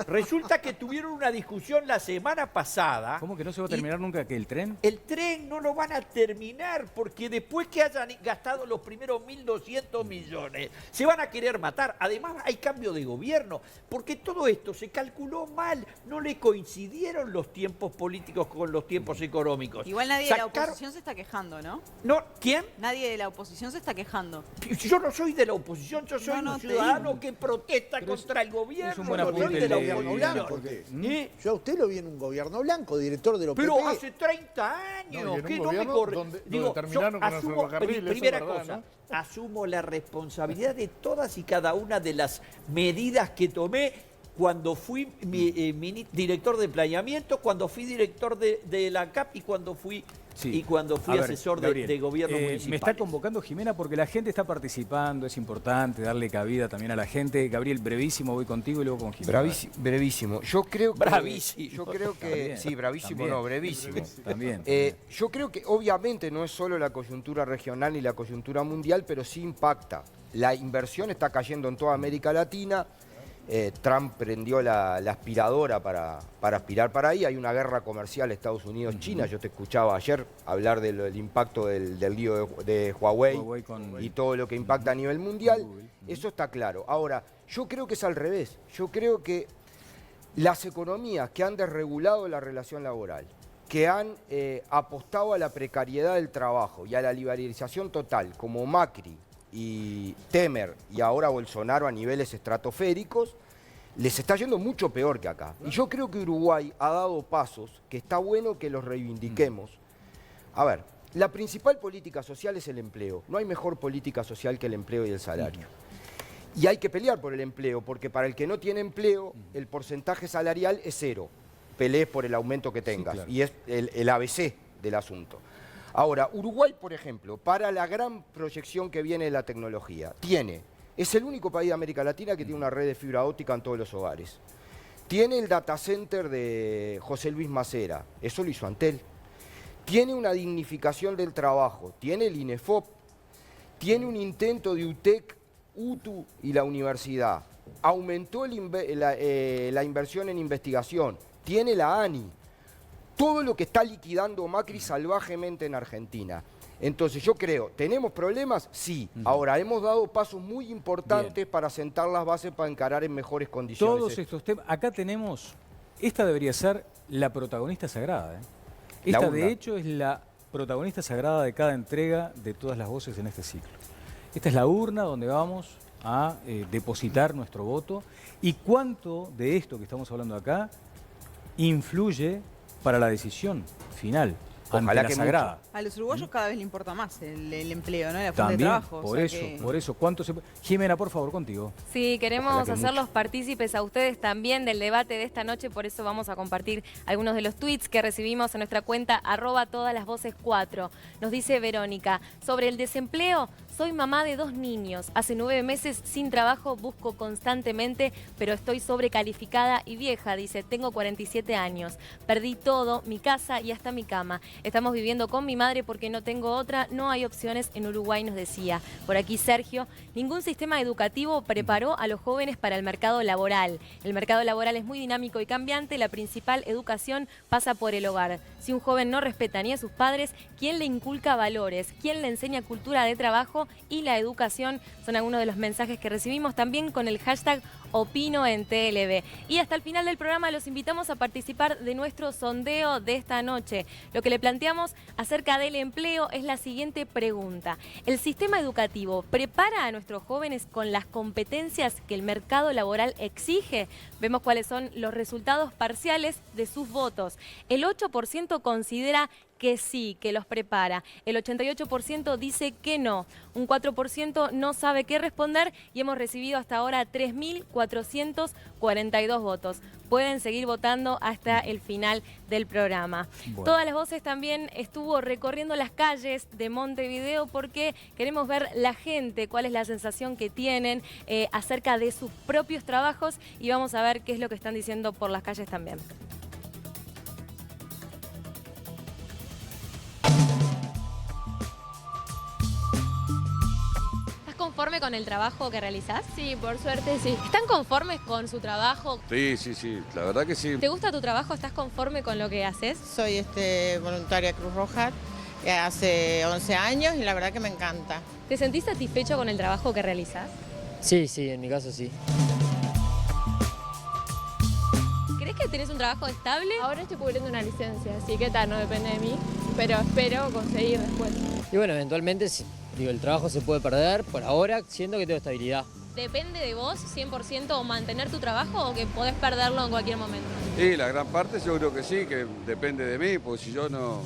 Resulta que tuvieron una discusión la semana pasada. ¿Cómo que no se va a terminar nunca que el tren? El tren no lo van a terminar porque después que hayan gastado los primeros 1.200 millones, se van a querer matar. Además hay cambio de gobierno, porque todo esto se calculó mal. No le coincidieron los tiempos políticos con los tiempos económicos. Igual nadie de la oposición se está quejando, ¿no? No, ¿quién? Nadie de la oposición se está quejando. Yo no soy de la oposición, yo soy un ciudadano que protesta contra el gobierno. Es un buen apunte de gobierno blanco. Yo a usted lo vi en un gobierno blanco, director de la OPP. Pero hace 30 años, que no me corre. Digo, asumo, primera cosa, asumo la responsabilidad de todas y cada una de las medidas que tomé cuando fui director de planeamiento, cuando fui director de la CAP y cuando fui... Y cuando fui asesor de gobierno municipal. Me está convocando Jimena porque la gente está participando, es importante darle cabida también a la gente. Gabriel, brevísimo, voy contigo y luego con Jimena. Brevísimo. Yo creo que... Bravísimo. Yo creo que... También, sí, bravísimo también, no, brevísimo. También. Yo creo que obviamente no es solo la coyuntura regional ni la coyuntura mundial, pero sí impacta. La inversión está cayendo en toda América Latina. Trump prendió la aspiradora para aspirar para ahí. Hay una guerra comercial Estados Unidos-China. Yo te escuchaba ayer hablar del impacto del lío de Huawei y todo lo que impacta a nivel mundial. Eso está claro. Ahora, yo creo que es al revés. Yo creo que las economías que han desregulado la relación laboral, que han apostado a la precariedad del trabajo y a la liberalización total, como Macri y Temer y ahora Bolsonaro a niveles estratosféricos, les está yendo mucho peor que acá. Y yo creo que Uruguay ha dado pasos que está bueno que los reivindiquemos. A ver, la principal política social es el empleo. No hay mejor política social que el empleo y el salario. Y hay que pelear por el empleo, porque para el que no tiene empleo, el porcentaje salarial es 0. Pelees por el aumento que tengas. Sí, claro. Y es el ABC del asunto. Ahora, Uruguay, por ejemplo, para la gran proyección que viene de la tecnología, es el único país de América Latina que tiene una red de fibra óptica en todos los hogares. Tiene el data center de José Luis Macera, eso lo hizo Antel. Tiene una dignificación del trabajo, tiene el INEFOP, tiene un intento de UTEC, UTU y la universidad. Aumentó la inversión en investigación, tiene la ANI. Todo lo que está liquidando Macri salvajemente en Argentina. Entonces yo creo, ¿tenemos problemas? Sí. Ahora, hemos dado pasos muy importantes para sentar las bases para encarar en mejores condiciones. Todos estos temas, acá tenemos, esta debería ser la protagonista sagrada. Esta de hecho es la protagonista sagrada de cada entrega de Todas las Voces en este ciclo. Esta es la urna donde vamos a depositar nuestro voto y cuánto de esto que estamos hablando acá influye para la decisión final. Ojalá que sagrada. A los uruguayos cada vez le importa más el empleo, ¿no? La fuente de trabajo. Por eso, ¿cuánto se puede? Jimena, por favor, contigo. Sí, queremos hacerlos partícipes a ustedes también del debate de esta noche, por eso vamos a compartir algunos de los tweets que recibimos en nuestra cuenta @todaslasvoces4. Nos dice Verónica, sobre el desempleo, soy mamá de 2 niños. Hace 9 meses sin trabajo, busco constantemente, pero estoy sobrecalificada y vieja, dice, tengo 47 años. Perdí todo, mi casa y hasta mi cama. Estamos viviendo con mi madre porque no tengo otra, no hay opciones en Uruguay, nos decía. Por aquí Sergio, ningún sistema educativo preparó a los jóvenes para el mercado laboral. El mercado laboral es muy dinámico y cambiante, la principal educación pasa por el hogar. Si un joven no respeta ni a sus padres, ¿quién le inculca valores? ¿Quién le enseña cultura de trabajo y la educación? Son algunos de los mensajes que recibimos también con el hashtag Opino en TLV. Y hasta el final del programa los invitamos a participar de nuestro sondeo de esta noche. Lo que le planteamos acerca del empleo es la siguiente pregunta. ¿El sistema educativo prepara a nuestros jóvenes con las competencias que el mercado laboral exige? Vemos cuáles son los resultados parciales de sus votos. El 8% considera que sí, que los prepara. El 88% dice que no. Un 4% no sabe qué responder y hemos recibido hasta ahora 3.442 votos. Pueden seguir votando hasta el final del programa. Bueno. Todas las Voces también estuvo recorriendo las calles de Montevideo porque queremos ver la gente, cuál es la sensación que tienen acerca de sus propios trabajos y vamos a ver qué es lo que están diciendo por las calles también. ¿Conforme con el trabajo que realizás? Sí, por suerte sí. ¿Están conformes con su trabajo? Sí, la verdad que sí. ¿Te gusta tu trabajo? ¿Estás conforme con lo que haces? Soy voluntaria Cruz Roja hace 11 años y la verdad que me encanta. ¿Te sentís satisfecho con el trabajo que realizás? Sí, en mi caso sí. ¿Crees que tenés un trabajo estable? Ahora estoy cubriendo una licencia, así que no depende de mí, pero espero conseguir después. Y bueno, eventualmente el trabajo se puede perder, por ahora siento que tengo estabilidad. ¿Depende de vos 100% o mantener tu trabajo o que podés perderlo en cualquier momento? Sí, la gran parte yo creo que sí, que depende de mí, porque si yo no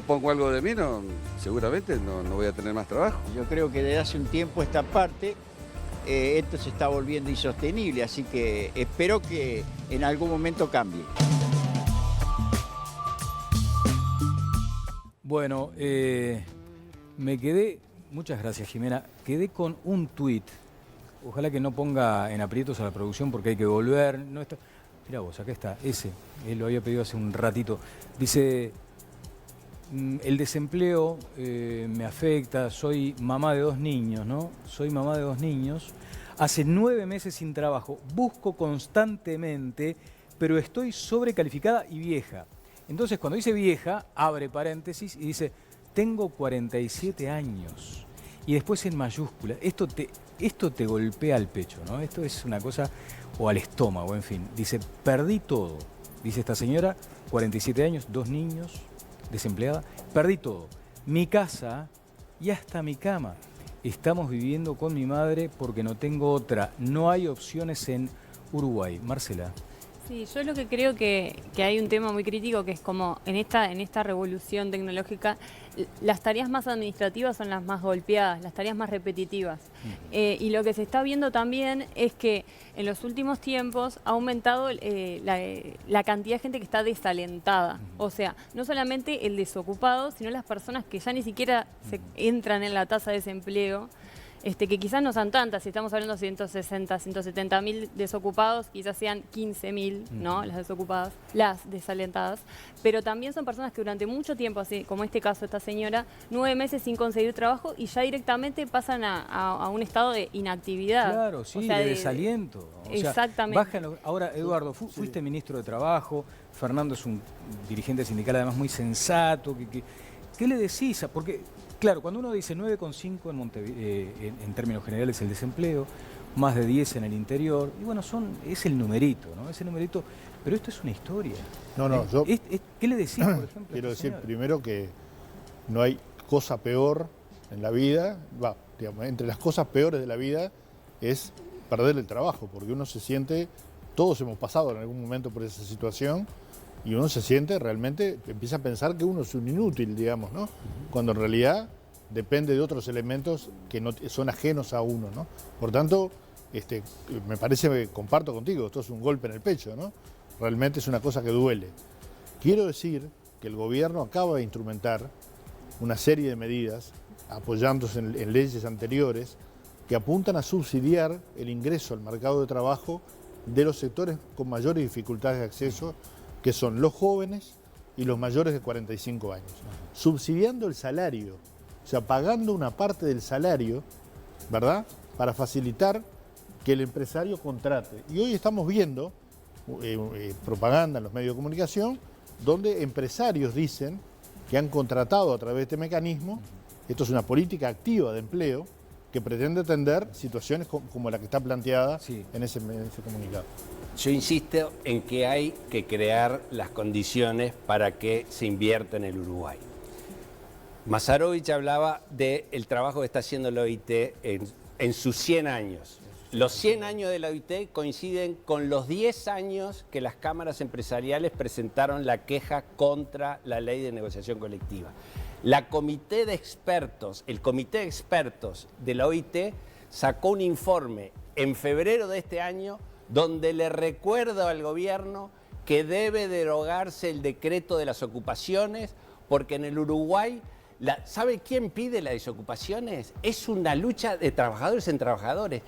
pongo algo de mí, seguramente no voy a tener más trabajo. Yo creo que desde hace un tiempo esta parte, esto se está volviendo insostenible, así que espero que en algún momento cambie. Bueno, me quedé, muchas gracias Jimena, quedé con un tuit. Ojalá que no ponga en aprietos a la producción porque hay que volver. No está... Mirá vos, acá está, ese. Él lo había pedido hace un ratito. Dice, el desempleo me afecta, soy mamá de 2 niños, ¿no? Soy mamá de 2 niños. Hace 9 meses sin trabajo, busco constantemente, pero estoy sobrecalificada y vieja. Entonces, cuando dice vieja, abre paréntesis y dice, tengo 47 años. Y después en mayúscula, esto te golpea al pecho, ¿no? Esto es una cosa, o al estómago, en fin. Dice, perdí todo. Dice esta señora, 47 años, 2 niños, desempleada. Perdí todo. Mi casa y hasta mi cama. Estamos viviendo con mi madre porque no tengo otra. No hay opciones en Uruguay. Marcela. Sí, yo lo que creo que hay un tema muy crítico que es como en esta revolución tecnológica, las tareas más administrativas son las más golpeadas, las tareas más repetitivas. Y lo que se está viendo también es que en los últimos tiempos ha aumentado la cantidad de gente que está desalentada. O sea, no solamente el desocupado, sino las personas que ya ni siquiera entran en la tasa de desempleo. Que quizás no son tantas, si estamos hablando de 160, 170 mil desocupados, quizás sean 15.000, ¿no? Las desocupadas, las desalentadas, pero también son personas que durante mucho tiempo, así como este caso de esta señora, 9 meses sin conseguir trabajo y ya directamente pasan a un estado de inactividad. Claro, sí, o sea, de desaliento. O exactamente. Sea, ahora, Eduardo, fuiste ministro de Trabajo, Fernando es un dirigente sindical además muy sensato. ¿Qué le decís? Porque claro, cuando uno dice 9,5 en Montevideo, en términos generales el desempleo, más de 10 en el interior, y bueno, es el numerito, ¿no? Es el numerito, pero esto es una historia. Yo ¿qué le decís, por ejemplo? Quiero decir primero que no hay cosa peor en la vida, entre las cosas peores de la vida es perder el trabajo, porque uno se siente, todos hemos pasado en algún momento por esa situación, y uno se siente realmente, empieza a pensar que uno es un inútil, digamos, ¿no? Cuando en realidad depende de otros elementos que no son ajenos a uno, ¿no? Por tanto, me parece que comparto contigo, esto es un golpe en el pecho, ¿no? Realmente es una cosa que duele. Quiero decir que el gobierno acaba de instrumentar una serie de medidas, apoyándose en leyes anteriores, que apuntan a subsidiar el ingreso al mercado de trabajo de los sectores con mayores dificultades de acceso, que son los jóvenes y los mayores de 45 años. Subsidiando el salario, o sea, pagando una parte del salario, ¿verdad?, para facilitar que el empresario contrate. Y hoy estamos viendo propaganda en los medios de comunicación donde empresarios dicen que han contratado a través de este mecanismo, esto es una política activa de empleo, que pretende atender situaciones como la que está planteada en ese comunicado. Yo insisto en que hay que crear las condiciones para que se invierta en el Uruguay. Masarovich hablaba del trabajo que está haciendo la OIT en sus 100 años. Los 100 años de la OIT coinciden con los 10 años que las cámaras empresariales presentaron la queja contra la ley de negociación colectiva. El comité de expertos de la OIT sacó un informe en febrero de este año donde le recuerda al gobierno que debe derogarse el decreto de las ocupaciones, porque en el Uruguay, ¿sabe quién pide las desocupaciones? Es una lucha de trabajadores en trabajadores.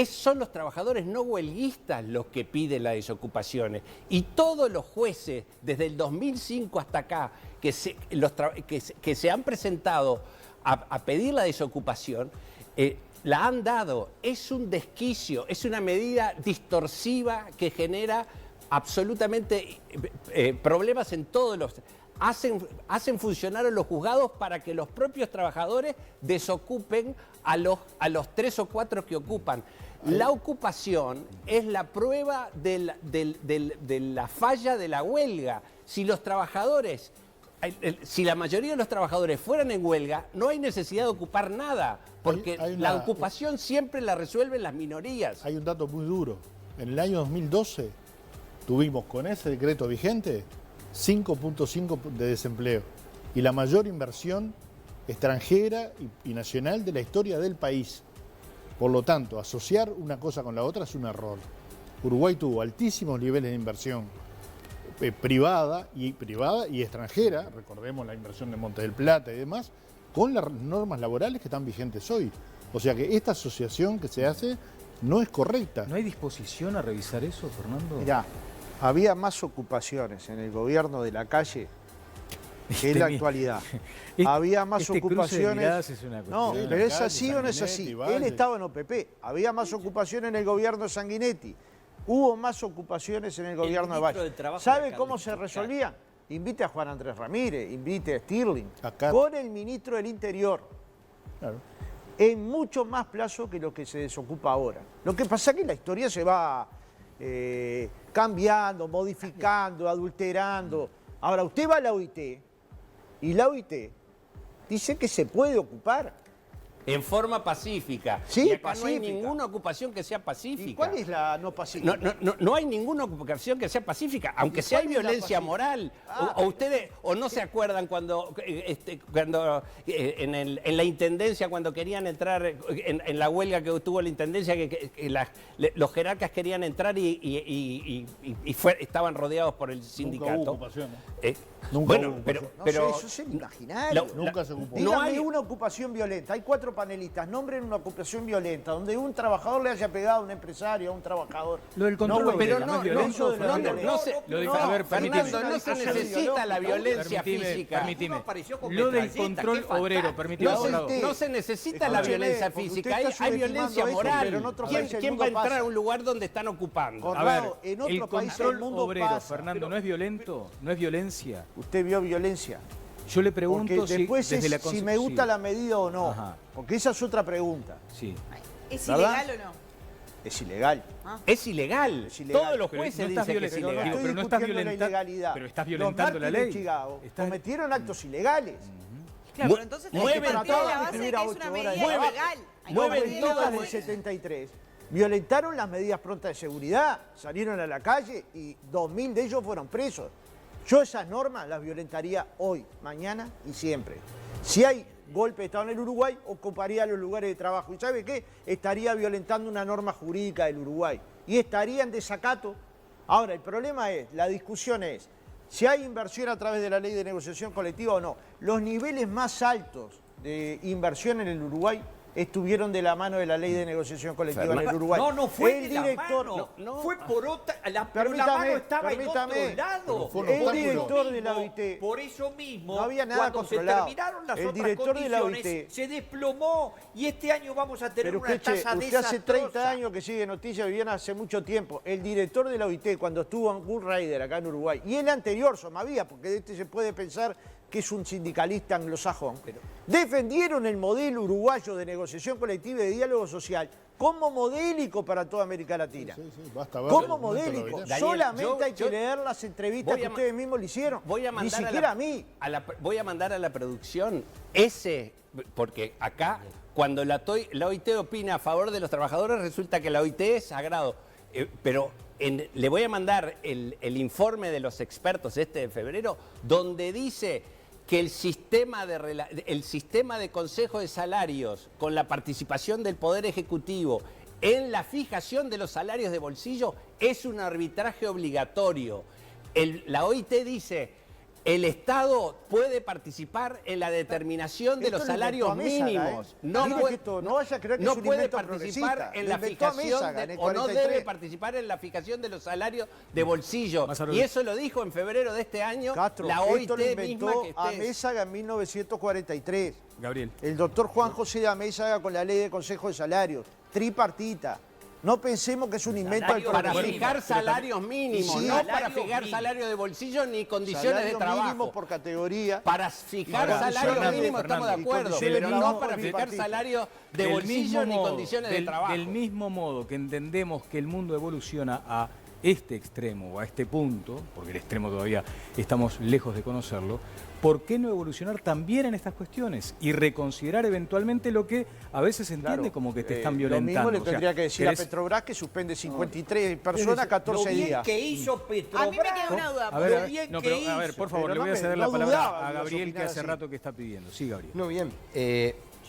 Son los trabajadores no huelguistas los que piden las desocupaciones. Y todos los jueces, desde el 2005 hasta acá, que se han presentado a pedir la desocupación, la han dado. Es un desquicio, es una medida distorsiva que genera absolutamente problemas en todos los... Hacen funcionar a los juzgados para que los propios trabajadores desocupen a los 3 o 4 que ocupan. La ocupación es la prueba de la falla de la huelga. Si la mayoría de los trabajadores fueran en huelga, no hay necesidad de ocupar nada, porque la ocupación siempre la resuelven las minorías. Hay un dato muy duro. En el año 2012 tuvimos con ese decreto vigente 5.5 de desempleo y la mayor inversión extranjera y nacional de la historia del país. Por lo tanto, asociar una cosa con la otra es un error. Uruguay tuvo altísimos niveles de inversión privada y extranjera, recordemos la inversión de Montes del Plata y demás, con las normas laborales que están vigentes hoy. O sea que esta asociación que se hace no es correcta. ¿No hay disposición a revisar eso, Fernando? Mirá, había más ocupaciones en el gobierno de la calle que es la actualidad. Había más ocupaciones. Es una no, cuestión. pero es así o no es así. Él estaba en OPP. Había más ocupaciones en el gobierno de Sanguinetti. Hubo más ocupaciones en el gobierno de Valle. ¿Sabe cómo se resolvían? Invite a Juan Andrés Ramírez, invite a Stirling. Con el ministro del Interior. Claro. En mucho más plazo que lo que se desocupa ahora. Lo que pasa es que la historia se va cambiando, modificando, adulterando. Ahora, usted va a la OIT y la OIT dice que se puede ocupar. En forma pacífica. Sí, y acá pacífica. no hay ninguna ocupación que sea pacífica. ¿Y cuál es la no pacífica? No hay ninguna ocupación que sea pacífica, aunque sea hay violencia moral. O ustedes o no se acuerdan cuando en la intendencia, cuando querían entrar en la huelga que tuvo la intendencia, los jerarcas querían entrar y estaban rodeados por el sindicato. Nunca hubo ocupación, Bueno, pero No sé, eso es el imaginario. Nunca se ocupó. Dígame No hay una ocupación violenta. Hay 4 panelistas. Nombren una ocupación violenta donde un trabajador le haya pegado a un empresario, a un trabajador. Lo del control pero obrero, ¿no es violento? a ver, Fernando, no se necesita la violencia física. Permitime. Lo del control obrero, permitime. No se necesita la violencia física, hay violencia moral. ¿Quién va a entrar a un lugar donde están ocupando? A ver, en el otro país del control mundo obrero, pasa. Fernando, ¿no es violento? ¿No es violencia? Usted vio violencia. Yo le pregunto Porque después si desde la si me gusta sí. la medida o no. Ajá. Porque esa es otra pregunta. Sí. ¿Es ¿Verdad? ilegal o no? Es ilegal. Es ilegal. Es ilegal. Todos los Pero jueces no estás dicen que es Pero no ilegal. estoy pero no estás discutiendo la violenta- ilegalidad. pero estás violentando la Los mártires ley. de Chicago Estás- cometieron actos ilegales. Claro, pero entonces hay que Mueven partir de la todas base de escribir que a es 8 una horas medida de trabajo. ilegal. Hay que Los partir de la benditas base. del 73 violentaron las medidas prontas de seguridad, salieron a la calle y 2.000 de ellos fueron presos. Yo esas normas las violentaría hoy, mañana y siempre. Si hay golpe de Estado en el Uruguay, ocuparía los lugares de trabajo. ¿Y sabe qué? Estaría violentando una norma jurídica del Uruguay. Y estaría en desacato. Ahora, el problema es, la discusión es, si hay inversión a través de la ley de negociación colectiva o no. Los niveles más altos de inversión en el Uruguay estuvieron de la mano de la ley de negociación colectiva en el Uruguay. No fue el de director, la mano. no. Fue por otra. Pero la mano estaba en otro lado. El director de la OIT. Por eso mismo, No había nada cuando controlado. se terminaron las El otras director de la condiciones, OIT. se desplomó y este año vamos a tener Pero una tasa usted hace desastrosa. 30 años que sigue Noticias, vivían hace mucho tiempo. El director de la OIT, cuando estuvo en Bull Raider acá en Uruguay, y el anterior, Somavía, porque de este se puede pensar que es un sindicalista anglosajón, defendieron el modelo uruguayo de negociación colectiva y de diálogo social como modélico para toda América Latina. Basta ver Como el momento de la modélico. OIT. Solamente hay que leer las entrevistas que ustedes mismos le hicieron. Ni siquiera a mí. Voy a mandar a la producción porque acá cuando la OIT opina a favor de los trabajadores resulta que la OIT es sagrado. Pero le voy a mandar el informe de los expertos de febrero donde dice que el sistema de consejo de salarios con la participación del Poder Ejecutivo en la fijación de los salarios de bolsillo es un arbitraje obligatorio. La OIT dice, el Estado puede participar en la determinación de los salarios mínimos. No vaya a creer que no es un puede invento participar progresista. en Lo la inventó a fijación Mésaga en el o no 43. debe participar en la fijación de los salarios de bolsillo. Y eso lo dijo en febrero de este año Castro, la OIT esto lo inventó misma que a Mésaga en 1943. Gabriel. El doctor Juan José de Amézaga con la ley de consejo de salarios, tripartita. No pensemos que es un invento del para progresismo. fijar salarios mínimos, Sí, no para fijar salarios de bolsillo ni condiciones de salario trabajo. mínimo por categoría. Para fijar salarios mínimos estamos de acuerdo, pero no para fijar salarios de bolsillo ni condiciones de trabajo. Del mismo modo que entendemos que el mundo evoluciona a este extremo o a este punto, porque el extremo todavía estamos lejos de conocerlo, ¿por qué no evolucionar también en estas cuestiones y reconsiderar eventualmente lo que a veces se entiende como que te están violentando? Lo mismo le O sea, tendría que decir a querés- Petrobras que suspende 53 personas 14 Lo bien días. que hizo Petrobras. A mí me queda una duda. A ver, Lo bien no, que pero, a ver, hizo. por favor, Pero le voy no a ceder me- la no palabra dudaba a que ibas a Gabriel, que opinar hace así. rato que está pidiendo. Sí, Gabriel. No, bien.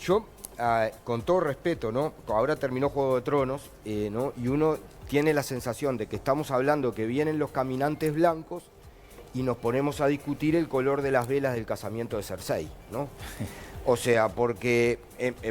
Yo, con todo respeto, ¿no? Ahora terminó Juego de Tronos, ¿no? Y uno tiene la sensación de que estamos hablando que vienen los caminantes blancos y nos ponemos a discutir el color de las velas del casamiento de Cersei, ¿no? O sea, porque,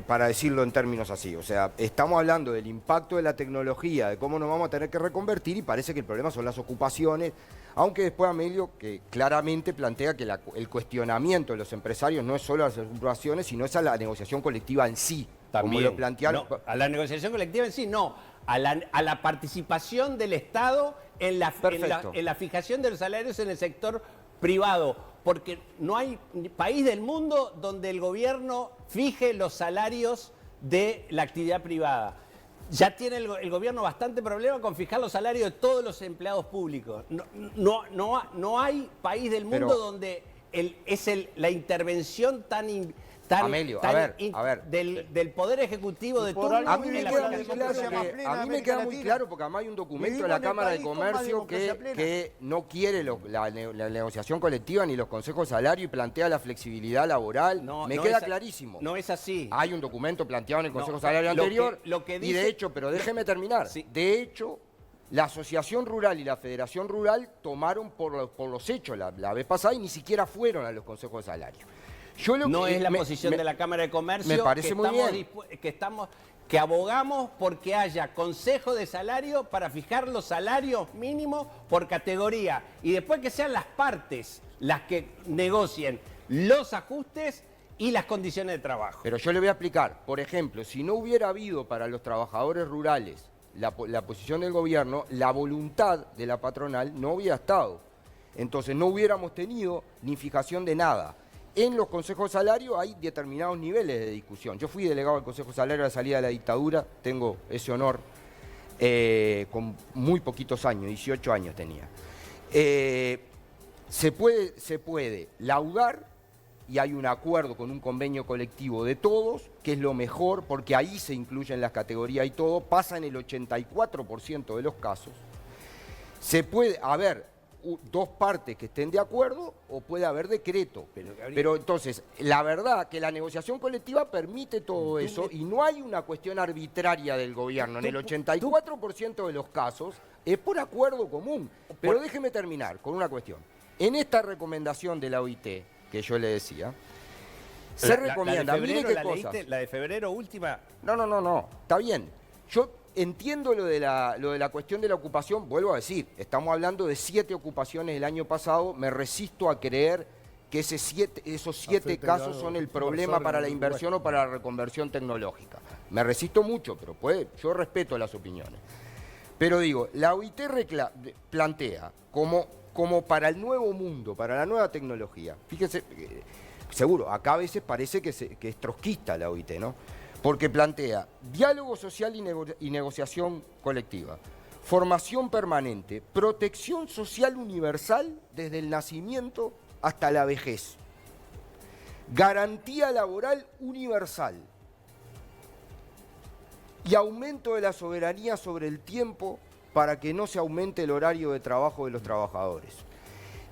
para decirlo en términos así, o sea, estamos hablando del impacto de la tecnología, de cómo nos vamos a tener que reconvertir y parece que el problema son las ocupaciones. Aunque después Amelio que claramente plantea que el cuestionamiento de los empresarios no es solo a las subrogaciones, sino es a la negociación colectiva en sí. También. Como lo plantearon. No, a la negociación colectiva en sí, no. A la participación del Estado en la fijación de los salarios en el sector privado. Porque no hay país del mundo donde el gobierno fije los salarios de la actividad privada. Ya tiene el gobierno bastante problema con fijar los salarios de todos los empleados públicos. No hay país del mundo donde la intervención tan Amelio, a ver. Del Poder Ejecutivo de todo. A mí me queda muy claro porque además hay un documento de la Cámara de Comercio que no quiere la negociación colectiva ni los consejos de salario y plantea la flexibilidad laboral. Me queda clarísimo. No es así. Hay un documento planteado en el Consejo de Salario anterior y de hecho, pero déjeme terminar, de hecho, la Asociación Rural y la Federación Rural tomaron por los hechos la vez pasada y ni siquiera fueron a los consejos de salario. Es la posición de la Cámara de Comercio. Me parece muy bien. Que abogamos porque haya consejo de salario para fijar los salarios mínimos por categoría y después que sean las partes las que negocien los ajustes y las condiciones de trabajo. Pero yo le voy a explicar. Por ejemplo, si no hubiera habido para los trabajadores rurales la posición del gobierno, la voluntad de la patronal no hubiera estado. Entonces no hubiéramos tenido ni fijación de nada. En los consejos de salario hay determinados niveles de discusión. Yo fui delegado del Consejo de Salario a la salida de la dictadura, tengo ese honor, con muy poquitos años, 18 años tenía. Se puede laudar y hay un acuerdo con un convenio colectivo de todos, que es lo mejor, porque ahí se incluyen las categorías y todo, pasa en el 84% de los casos. Se puede haber dos partes que estén de acuerdo o puede haber decreto. Pero entonces, la verdad que la negociación colectiva permite todo eso y no hay una cuestión arbitraria del gobierno. En el 84% de los casos es por acuerdo común. Pero déjeme terminar con una cuestión. En esta recomendación de la OIT, que yo le decía, se recomienda... ¿La de febrero última? No. Está bien. Yo entiendo lo de la cuestión de la ocupación, vuelvo a decir, estamos hablando de 7 ocupaciones el año pasado, me resisto a creer que esos 7 casos son el problema para la inversión o para la reconversión tecnológica. Me resisto mucho, pero yo respeto las opiniones. Pero digo, la OIT plantea como para el nuevo mundo, para la nueva tecnología, fíjense, seguro, acá a veces parece que es trotskista la OIT, ¿no? Porque plantea diálogo social y negociación colectiva, formación permanente, protección social universal desde el nacimiento hasta la vejez, garantía laboral universal y aumento de la soberanía sobre el tiempo para que no se aumente el horario de trabajo de los trabajadores.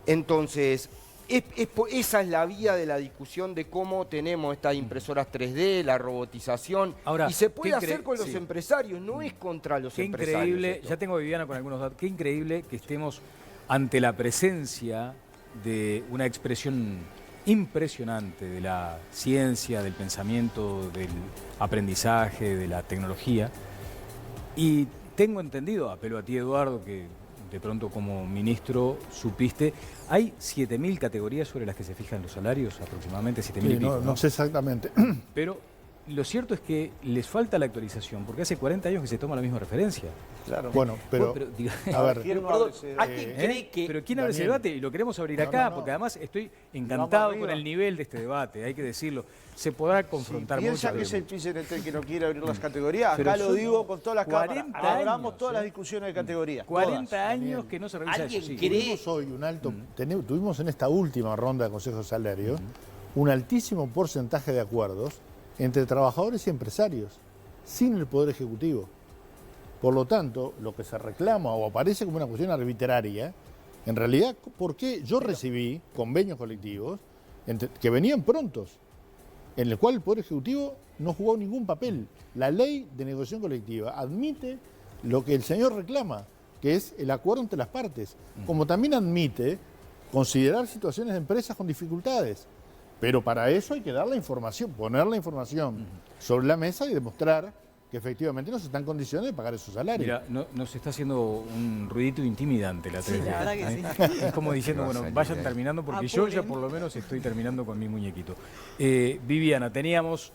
Entonces, esa es la vía de la discusión de cómo tenemos estas impresoras 3D, la robotización. Ahora, y se puede hacer con los empresarios, no es contra los empresarios. Qué increíble, ya tengo a Viviana con algunos datos, qué increíble que estemos ante la presencia de una expresión impresionante de la ciencia, del pensamiento, del aprendizaje, de la tecnología. Y tengo entendido, apelo a ti Eduardo, que de pronto como ministro supiste, hay 7.000 categorías sobre las que se fijan los salarios, aproximadamente 7.000 y pico. No sé exactamente. Pero lo cierto es que les falta la actualización, porque hace 40 años que se toma la misma referencia. Claro. Bueno, pero a ver, pero ¿quién abre ese debate? Y lo queremos abrir acá, porque además estoy encantado con el nivel de este debate, hay que decirlo. Se podrá confrontar mucho. ¿Piensa que es el PCNT que no quiere abrir las categorías? Acá lo digo con todas las cámaras. Hablamos todas las discusiones de categorías. 40 años que no se revisa eso. Sí. Tuvimos hoy un alto, tuvimos en esta última ronda de Consejo de Salario un altísimo porcentaje de acuerdos entre trabajadores y empresarios, sin el Poder Ejecutivo. Por lo tanto, lo que se reclama o aparece como una cuestión arbitraria, en realidad, ¿por qué yo recibí convenios colectivos que venían prontos, en el cual el Poder Ejecutivo no jugó ningún papel? La ley de negociación colectiva admite lo que el señor reclama, que es el acuerdo entre las partes, como también admite considerar situaciones de empresas con dificultades. Pero para eso hay que dar la información, poner la información sobre la mesa y demostrar que efectivamente no se está en condiciones de pagar esos salarios. Mira, nos está haciendo un ruidito intimidante la 3D. Sí, la verdad que sí. Es como diciendo, bueno, vayan terminando porque yo ya por lo menos estoy terminando con mi muñequito. Viviana, teníamos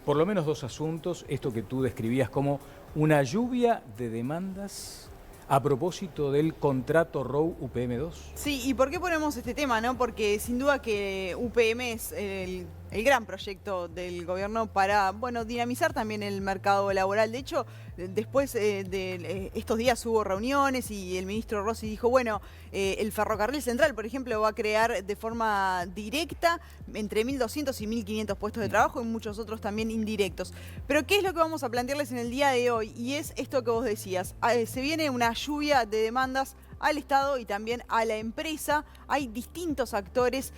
por lo menos 2 asuntos, esto que tú describías como una lluvia de demandas a propósito del contrato ROU UPM2. Sí, ¿y por qué ponemos este tema, no? Porque sin duda que UPM es el gran proyecto del gobierno para, bueno, dinamizar también el mercado laboral. De hecho, después de estos días hubo reuniones y el ministro Rossi dijo, bueno, el ferrocarril central, por ejemplo, va a crear de forma directa entre 1.200 y 1.500 puestos de trabajo y muchos otros también indirectos. Pero ¿qué es lo que vamos a plantearles en el día de hoy? Y es esto que vos decías, se viene una lluvia de demandas al Estado y también a la empresa. Hay distintos actores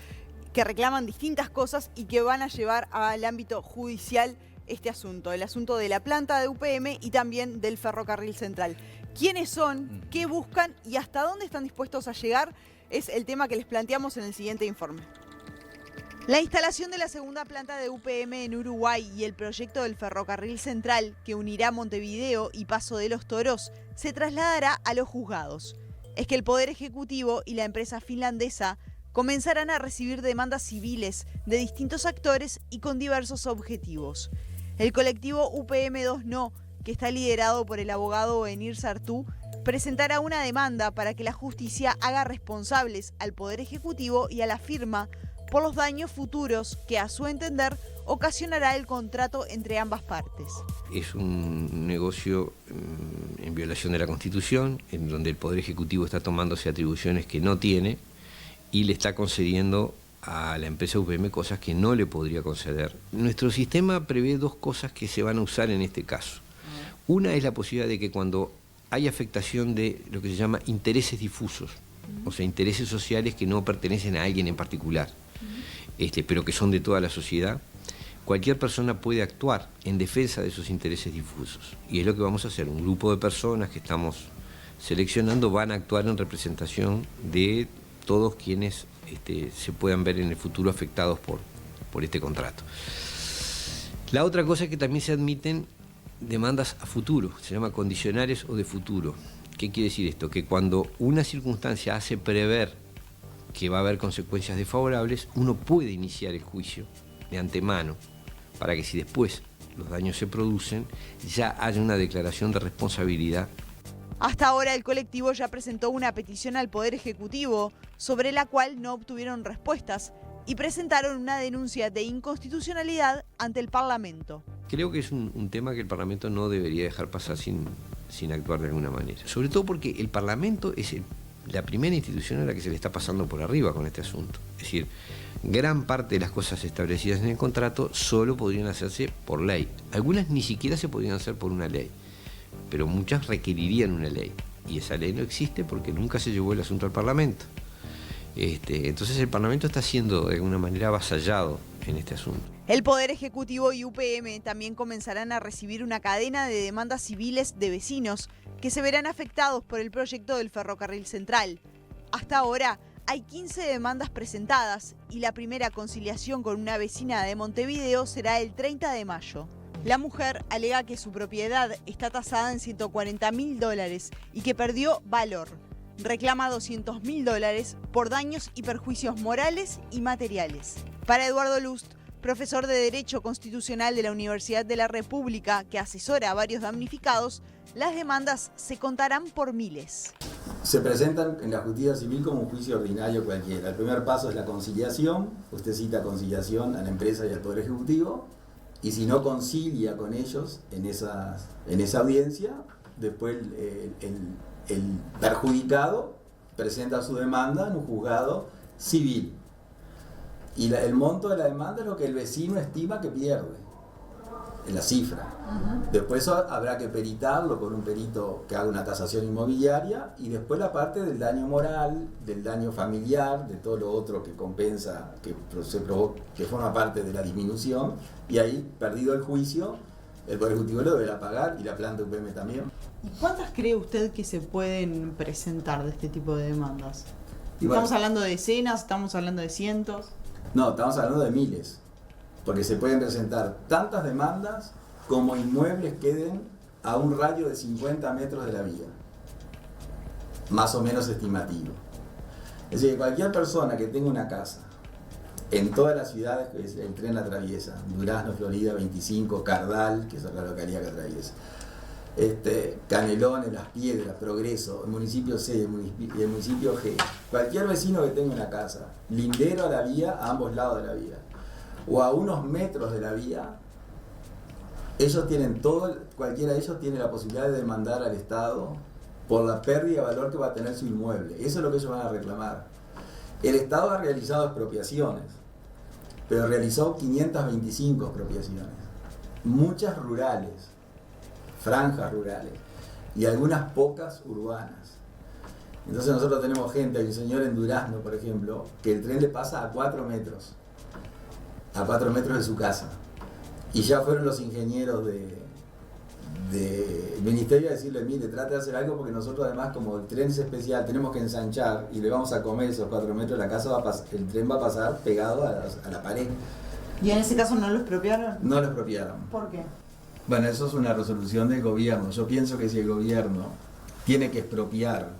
que reclaman distintas cosas y que van a llevar al ámbito judicial este asunto, el asunto de la planta de UPM y también del ferrocarril central. ¿Quiénes son? ¿Qué buscan? ¿Y hasta dónde están dispuestos a llegar? Es el tema que les planteamos en el siguiente informe. La instalación de la segunda planta de UPM en Uruguay y el proyecto del ferrocarril central que unirá Montevideo y Paso de los Toros se trasladará a los juzgados. Es que el Poder Ejecutivo y la empresa finlandesa comenzarán a recibir demandas civiles de distintos actores y con diversos objetivos. El colectivo UPM2 No, que está liderado por el abogado Enir Sartú, presentará una demanda para que la justicia haga responsables al Poder Ejecutivo y a la firma por los daños futuros que, a su entender, ocasionará el contrato entre ambas partes. Es un negocio en violación de la Constitución, en donde el Poder Ejecutivo está tomándose atribuciones que no tiene y le está concediendo a la empresa UPM cosas que no le podría conceder. Nuestro sistema prevé 2 cosas que se van a usar en este caso. Una es la posibilidad de que cuando hay afectación de lo que se llama intereses difusos, o sea, intereses sociales que no pertenecen a alguien en particular, pero que son de toda la sociedad, cualquier persona puede actuar en defensa de esos intereses difusos. Y es lo que vamos a hacer. Un grupo de personas que estamos seleccionando van a actuar en representación de todos quienes se puedan ver en el futuro afectados por este contrato. La otra cosa es que también se admiten demandas a futuro, se llama condicionales o de futuro. ¿Qué quiere decir esto? Que cuando una circunstancia hace prever que va a haber consecuencias desfavorables, uno puede iniciar el juicio de antemano para que si después los daños se producen, ya haya una declaración de responsabilidad. Hasta ahora el colectivo ya presentó una petición al Poder Ejecutivo, sobre la cual no obtuvieron respuestas, y presentaron una denuncia de inconstitucionalidad ante el Parlamento. Creo que es un tema que el Parlamento no debería dejar pasar sin actuar de alguna manera. Sobre todo porque el Parlamento es la primera institución a la que se le está pasando por arriba con este asunto. Es decir, gran parte de las cosas establecidas en el contrato solo podrían hacerse por ley. Algunas ni siquiera se podrían hacer por una ley, pero muchas requerirían una ley. Y esa ley no existe porque nunca se llevó el asunto al Parlamento. Entonces el Parlamento está siendo de alguna manera avasallado en este asunto. El Poder Ejecutivo y UPM también comenzarán a recibir una cadena de demandas civiles de vecinos que se verán afectados por el proyecto del ferrocarril central. Hasta ahora hay 15 demandas presentadas y la primera conciliación con una vecina de Montevideo será el 30 de mayo. La mujer alega que su propiedad está tasada en $140.000 y que perdió valor. Reclama $200.000 por daños y perjuicios morales y materiales. Para Eduardo Lust, profesor de Derecho Constitucional de la Universidad de la República, que asesora a varios damnificados, las demandas se contarán por miles. Se presentan en la justicia civil como un juicio ordinario cualquiera. El primer paso es la conciliación. Usted cita conciliación a la empresa y al Poder Ejecutivo. Y si no concilia con ellos en esa audiencia, después el perjudicado presenta su demanda en un juzgado civil. Y el monto de la demanda es lo que el vecino estima que pierde, en la cifra. Después habrá que peritarlo con un perito que haga una tasación inmobiliaria y después la parte del daño moral, del daño familiar, de todo lo otro que compensa, que forma parte de la disminución, y ahí, perdido el juicio, el Poder Ejecutivo lo deberá pagar y la planta UPM también. ¿Y cuántas cree usted que se pueden presentar de este tipo de demandas? Bueno, ¿Estamos hablando de decenas? ¿Estamos hablando de cientos? No, estamos hablando de miles, porque se pueden presentar tantas demandas como inmuebles queden a un radio de 50 metros de la vía, más o menos estimativo. Es decir, cualquier persona que tenga una casa en todas las ciudades que el tren atraviesa, Durazno, Florida, 25, Cardal, que es la localidad que atraviesa, Canelones, Las Piedras, Progreso, el municipio C y el municipio G, cualquier vecino que tenga una casa lindero a la vía, a ambos lados de la vía, o a unos metros de la vía, ellos tienen cualquiera de ellos tiene la posibilidad de demandar al Estado por la pérdida de valor que va a tener su inmueble. Eso es lo que ellos van a reclamar. El Estado ha realizado expropiaciones, pero realizó 525 expropiaciones, muchas rurales, franjas rurales, y algunas pocas urbanas. Entonces nosotros tenemos gente, hay un señor en Durazno, por ejemplo, que el tren le pasa a 4 metros de su casa. Y ya fueron los ingenieros del ministerio a decirle, mire, trate de hacer algo porque nosotros además, como el tren es especial, tenemos que ensanchar y le vamos a comer esos 4 metros, la casa el tren va a pasar pegado a la pared. ¿Y en ese caso no lo expropiaron? No lo expropiaron. ¿Por qué? Bueno, eso es una resolución del gobierno. Yo pienso que si el gobierno tiene que expropiar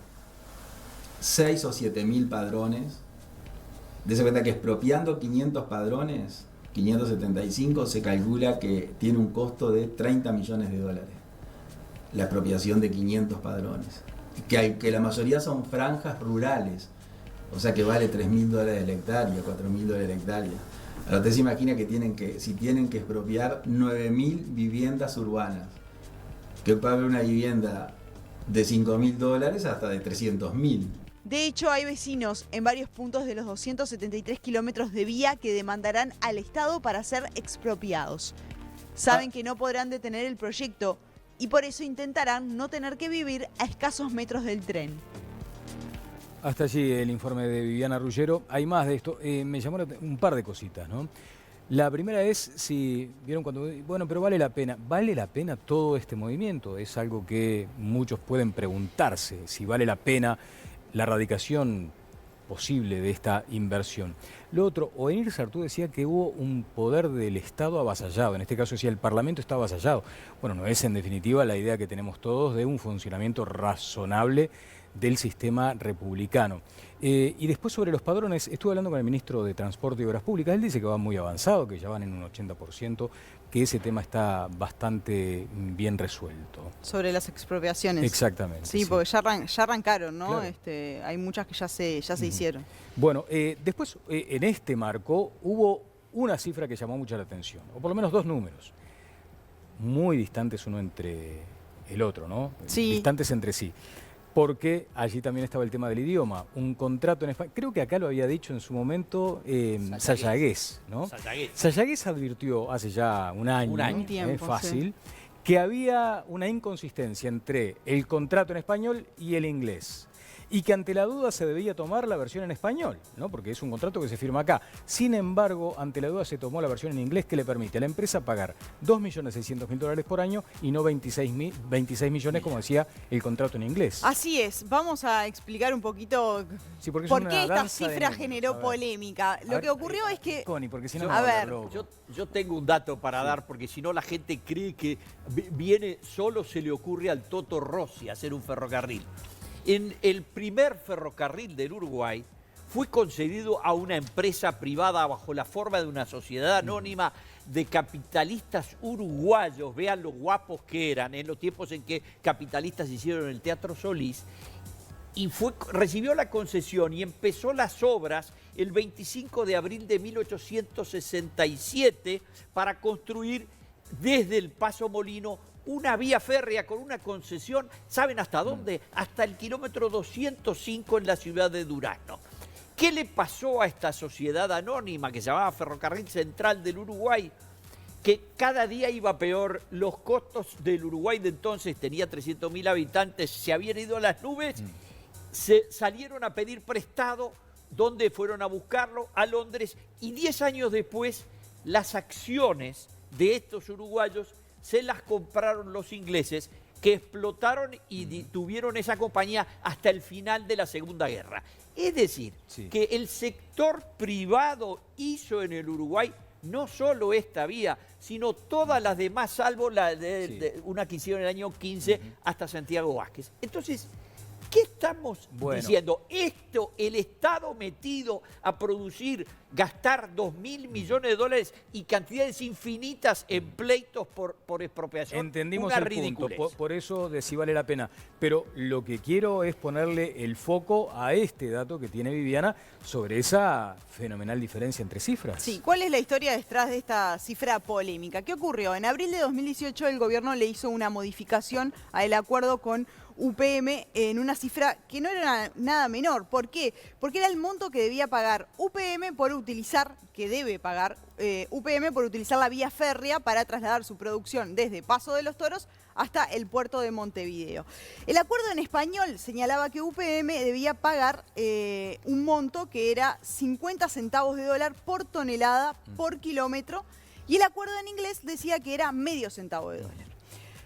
6 o 7 mil padrones, dése cuenta que expropiando 500 padrones, 575, se calcula que tiene un costo de 30 millones de dólares. La expropiación de 500 padrones. Que la mayoría son franjas rurales. O sea que vale $3.000 la hectárea, $4.000 la hectárea. Ahora usted se imagina que si tienen que expropiar 9.000 viviendas urbanas, que puede haber una vivienda de $5.000 hasta de 300.000. De hecho, hay vecinos en varios puntos de los 273 kilómetros de vía que demandarán al Estado para ser expropiados. Saben que no podrán detener el proyecto y por eso intentarán no tener que vivir a escasos metros del tren. Hasta allí el informe de Viviana Ruggiero. Hay más de esto. Me llamó un par de cositas, ¿no? La primera es si vieron cuando... Bueno, pero vale la pena. ¿Vale la pena todo este movimiento? Es algo que muchos pueden preguntarse, si vale la pena la erradicación posible de esta inversión. Lo otro, Oenir Sartú decía que hubo un poder del Estado avasallado. En este caso decía el Parlamento está avasallado. Bueno, no es en definitiva la idea que tenemos todos de un funcionamiento razonable del sistema republicano. Y después sobre los padrones, estuve hablando con el ministro de Transporte y Obras Públicas, él dice que va muy avanzado, que ya van en un 80%, que ese tema está bastante bien resuelto. Sobre las expropiaciones. Exactamente. Sí, porque ya arrancaron, ¿no? Claro. Hay muchas que ya se hicieron. Bueno, después en este marco hubo una cifra que llamó mucho la atención, o por lo menos 2 números, muy distantes uno entre el otro, ¿no? Sí. Distantes entre sí. Porque allí también estaba el tema del idioma. Un contrato en español, creo que acá lo había dicho en su momento Sayagués, ¿no? Sayagués advirtió hace ya un año, fácil, sí, que había una inconsistencia entre el contrato en español y el inglés. Y que ante la duda se debía tomar la versión en español, ¿no? Porque es un contrato que se firma acá. Sin embargo, ante la duda se tomó la versión en inglés que le permite a la empresa pagar $2.600.000 por año y no 26 millones, como decía el contrato en inglés. Así es. Vamos a explicar un poquito sí, por qué esta cifra generó polémica. Lo que ocurrió es que... Connie, porque si no... A ver, yo tengo un dato para dar, porque si no la gente cree que solo se le ocurre al Toto Rossi hacer un ferrocarril. En el primer ferrocarril del Uruguay fue concedido a una empresa privada bajo la forma de una sociedad anónima de capitalistas uruguayos. Vean lo guapos que eran en los tiempos en que capitalistas hicieron el Teatro Solís. Y recibió la concesión y empezó las obras el 25 de abril de 1867 para construir desde el Paso Molino una vía férrea con una concesión, ¿saben hasta dónde? Hasta el kilómetro 205 en la ciudad de Durazno. ¿Qué le pasó a esta sociedad anónima que se llamaba Ferrocarril Central del Uruguay? Que cada día iba peor, los costos del Uruguay de entonces, tenía 300.000 habitantes, se habían ido a las nubes, se salieron a pedir prestado, ¿dónde fueron a buscarlo? A Londres, y 10 años después las acciones de estos uruguayos se las compraron los ingleses, que explotaron y tuvieron esa compañía hasta el final de la Segunda Guerra. Es decir, que el sector privado hizo en el Uruguay no solo esta vía, sino todas las demás, salvo una que hicieron en el año 15 hasta Santiago Vázquez. Entonces, ¿qué estamos diciendo? Esto, el Estado metido a producir, gastar 2.000 millones de dólares y cantidades infinitas en pleitos por expropiación. Entendimos una el ridiculez. punto, por eso de si vale la pena. Pero lo que quiero es ponerle el foco a este dato que tiene Viviana sobre esa fenomenal diferencia entre cifras. Sí, ¿cuál es la historia detrás de esta cifra polémica? ¿Qué ocurrió? En abril de 2018 el gobierno le hizo una modificación al acuerdo con UPM en una cifra que no era nada menor. ¿Por qué? Porque era el monto que debía pagar UPM por utilizar, que debe pagar UPM por utilizar la vía férrea para trasladar su producción desde Paso de los Toros hasta el puerto de Montevideo. El acuerdo en español señalaba que UPM debía pagar un monto que era 50 centavos de dólar por tonelada por kilómetro, y el acuerdo en inglés decía que era medio centavo de dólar.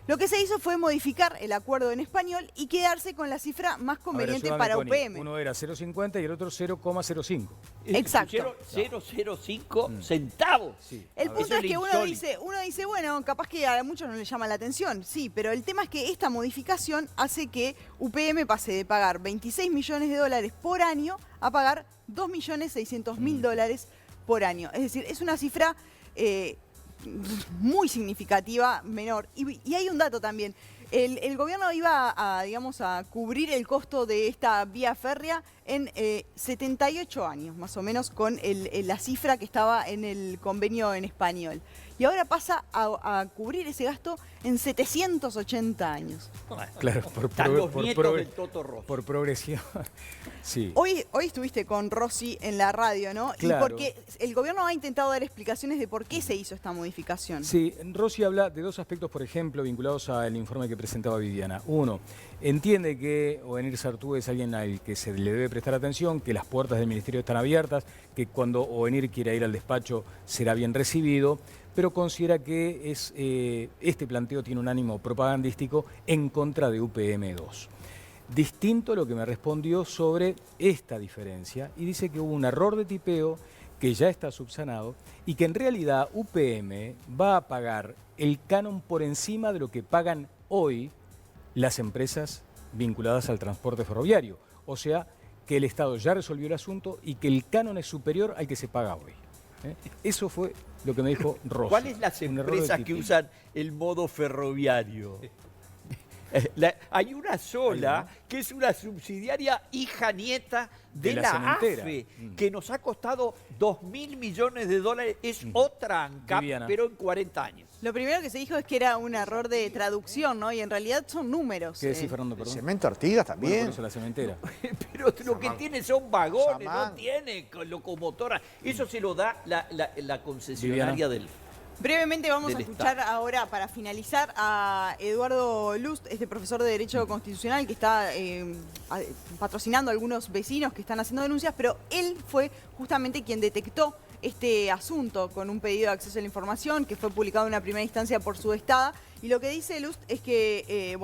Lo que se hizo fue modificar el acuerdo en español y quedarse con la cifra más conveniente para UPM. Uno era 0,50 y el otro 0,05. Exacto. 0,05 centavos. Sí. El punto es que uno dice, bueno, capaz que a muchos no les llama la atención, sí, pero el tema es que esta modificación hace que UPM pase de pagar 26 millones de dólares por año a pagar 2.600.000 dólares por año. Es decir, es una cifra muy significativa, menor. Y hay un dato también. El gobierno iba a cubrir el costo de esta vía férrea en 78 años, más o menos, con la cifra que estaba en el convenio en español. Y ahora pasa a cubrir ese gasto en 780 años. Claro, por progresión. Sí. Hoy estuviste con Rossi en la radio, ¿no? Claro. Y porque el gobierno ha intentado dar explicaciones de por qué se hizo esta modificación. Sí, Rossi habla de dos aspectos, por ejemplo, vinculados al informe que presentaba Viviana. Uno, entiende que Ovenir Sartú es alguien al que se le debe prestar atención, que las puertas del ministerio están abiertas, que cuando Ovenir quiera ir al despacho será bien recibido, pero considera que este planteo tiene un ánimo propagandístico en contra de UPM2. Distinto a lo que me respondió sobre esta diferencia, y dice que hubo un error de tipeo que ya está subsanado y que en realidad UPM va a pagar el canon por encima de lo que pagan hoy las empresas vinculadas al transporte ferroviario. O sea, que el Estado ya resolvió el asunto y que el canon es superior al que se paga hoy. Eso fue lo que me dijo Rossi. ¿Cuáles las empresas que usan el modo ferroviario? Hay una sola que es una subsidiaria hija nieta de la AFE, que nos ha costado 2.000 millones de dólares. Es otra ANCAP, pero en 40 años. Lo primero que se dijo es que era un error de traducción, ¿no? Y en realidad son números. ¿Qué decís, Fernando? Perdón. Cemento Artigas también. Bueno, por eso la cementera. Pero lo que tiene son vagones, no tiene locomotora. Eso se lo da la concesionaria del... Brevemente vamos a escuchar ahora, para finalizar, a Eduardo Lust, este profesor de Derecho Constitucional que está patrocinando a algunos vecinos que están haciendo denuncias, pero él fue justamente quien detectó este asunto con un pedido de acceso a la información que fue publicado en una primera instancia por Sudestada. Y lo que dice Lust es que,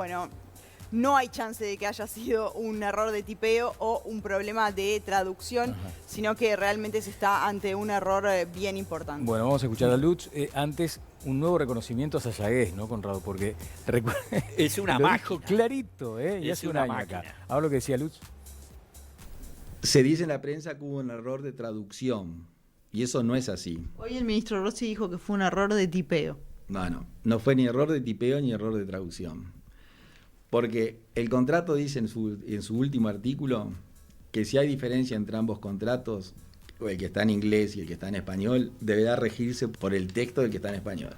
no hay chance de que haya sido un error de tipeo o un problema de traducción, sino que realmente se está ante un error bien importante. Bueno, vamos a escuchar a Lutz. Antes, un nuevo reconocimiento a Sayagués, ¿no, Conrado? Porque es una lo máquina. Dijo clarito, y hace un año acá. Ahora lo que decía Lutz. Se dice en la prensa que hubo un error de traducción, y eso no es así. Hoy el ministro Rossi dijo que fue un error de tipeo. No fue ni error de tipeo ni error de traducción. Porque el contrato dice en su último artículo que si hay diferencia entre ambos contratos, o el que está en inglés y el que está en español, deberá regirse por el texto del que está en español.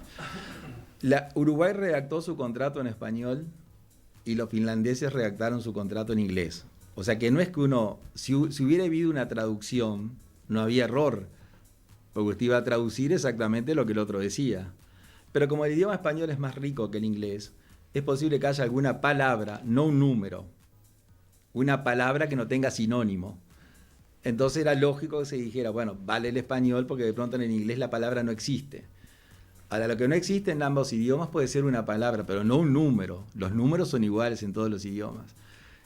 Uruguay redactó su contrato en español y los finlandeses redactaron su contrato en inglés. O sea que no es que si hubiera habido una traducción, no había error, porque usted iba a traducir exactamente lo que el otro decía. Pero como el idioma español es más rico que el inglés, es posible que haya alguna palabra, no un número, una palabra que no tenga sinónimo. Entonces era lógico que se dijera, bueno, vale el español porque de pronto en el inglés la palabra no existe. Ahora, lo que no existe en ambos idiomas puede ser una palabra, pero no un número. Los números son iguales en todos los idiomas.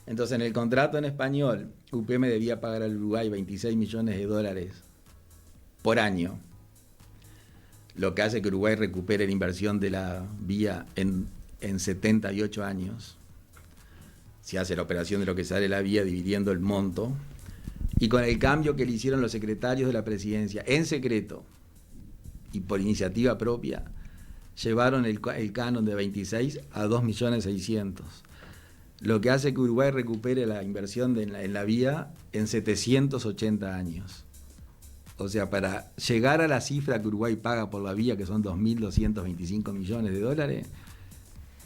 Entonces, en el contrato en español, UPM debía pagar al Uruguay 26 millones de dólares por año. lo que hace que Uruguay recupere la inversión de la vía en 78 años. Se hace la operación de lo que sale la vía dividiendo el monto, y con el cambio que le hicieron los secretarios de la presidencia en secreto y por iniciativa propia, llevaron el canon de 26 a 2.600.000, lo que hace que Uruguay recupere la inversión en la vía en 780 años. O sea, para llegar a la cifra que Uruguay paga por la vía, que son 2.225 millones de dólares,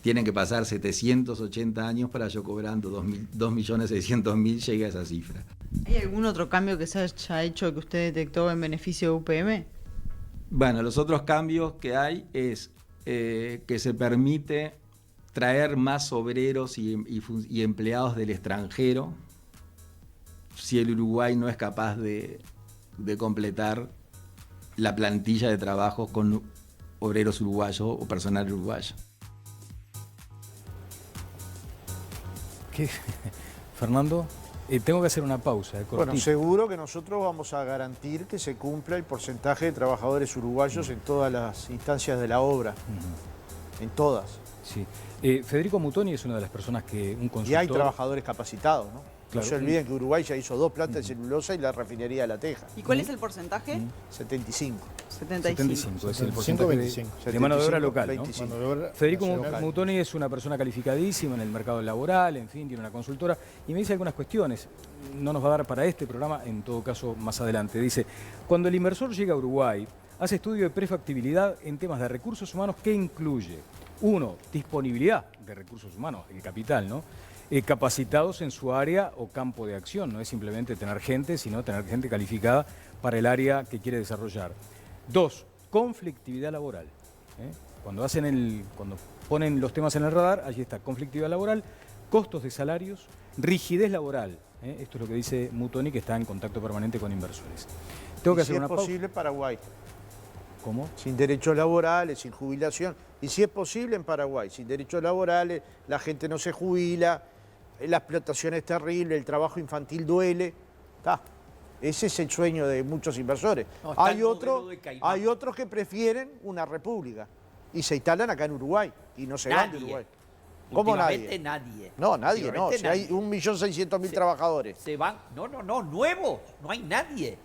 tienen que pasar 780 años para yo cobrando 2.600.000 llegue a esa cifra. ¿Hay algún otro cambio que se haya hecho que usted detectó en beneficio de UPM? Bueno, los otros cambios que hay es que se permite traer más obreros y empleados del extranjero si el Uruguay no es capaz de completar la plantilla de trabajo con obreros uruguayos o personal uruguayo. ¿Qué? Fernando, tengo que hacer una pausa. Bueno, seguro que nosotros vamos a garantir que se cumpla el porcentaje de trabajadores uruguayos en todas las instancias de la obra. En todas. Sí. Federico Mutoni es una de las personas que un consultor... Y hay trabajadores capacitados, ¿no? Claro. No se olviden que Uruguay ya hizo 2 plantas de celulosa y la refinería de La Teja. ¿Y cuál es el porcentaje? 75. 75 es el porcentaje 25. de mano de obra local, 25. ¿no? Mano de obra Federico nacional. Mutoni es una persona calificadísima en el mercado laboral, en fin, tiene una consultora y me dice algunas cuestiones. No nos va a dar para este programa, en todo caso más adelante. Dice, cuando el inversor llega a Uruguay, hace estudio de prefactibilidad en temas de recursos humanos que incluye, 1, disponibilidad de recursos humanos, el capital, ¿no? Capacitados en su área o campo de acción. No es simplemente tener gente, sino tener gente calificada para el área que quiere desarrollar. 2, conflictividad laboral. Cuando ponen los temas en el radar, allí está conflictividad laboral, costos de salarios, rigidez laboral. Esto es lo que dice Mutoni, que está en contacto permanente con inversores. Tengo que hacer una pausa. Si es posible, Paraguay. ¿Cómo? Sin derechos laborales, sin jubilación. Y si es posible en Paraguay, sin derechos laborales, la gente no se jubila, la explotación es terrible, el trabajo infantil duele. Ese es el sueño de muchos inversores. No, hay otros que prefieren una república y se instalan acá en Uruguay y no se van de Uruguay. ¿Cómo nadie? Nadie. No, nadie, no. Si hay nadie. 1.600.000 trabajadores. Se van. No, nuevos. No hay nadie.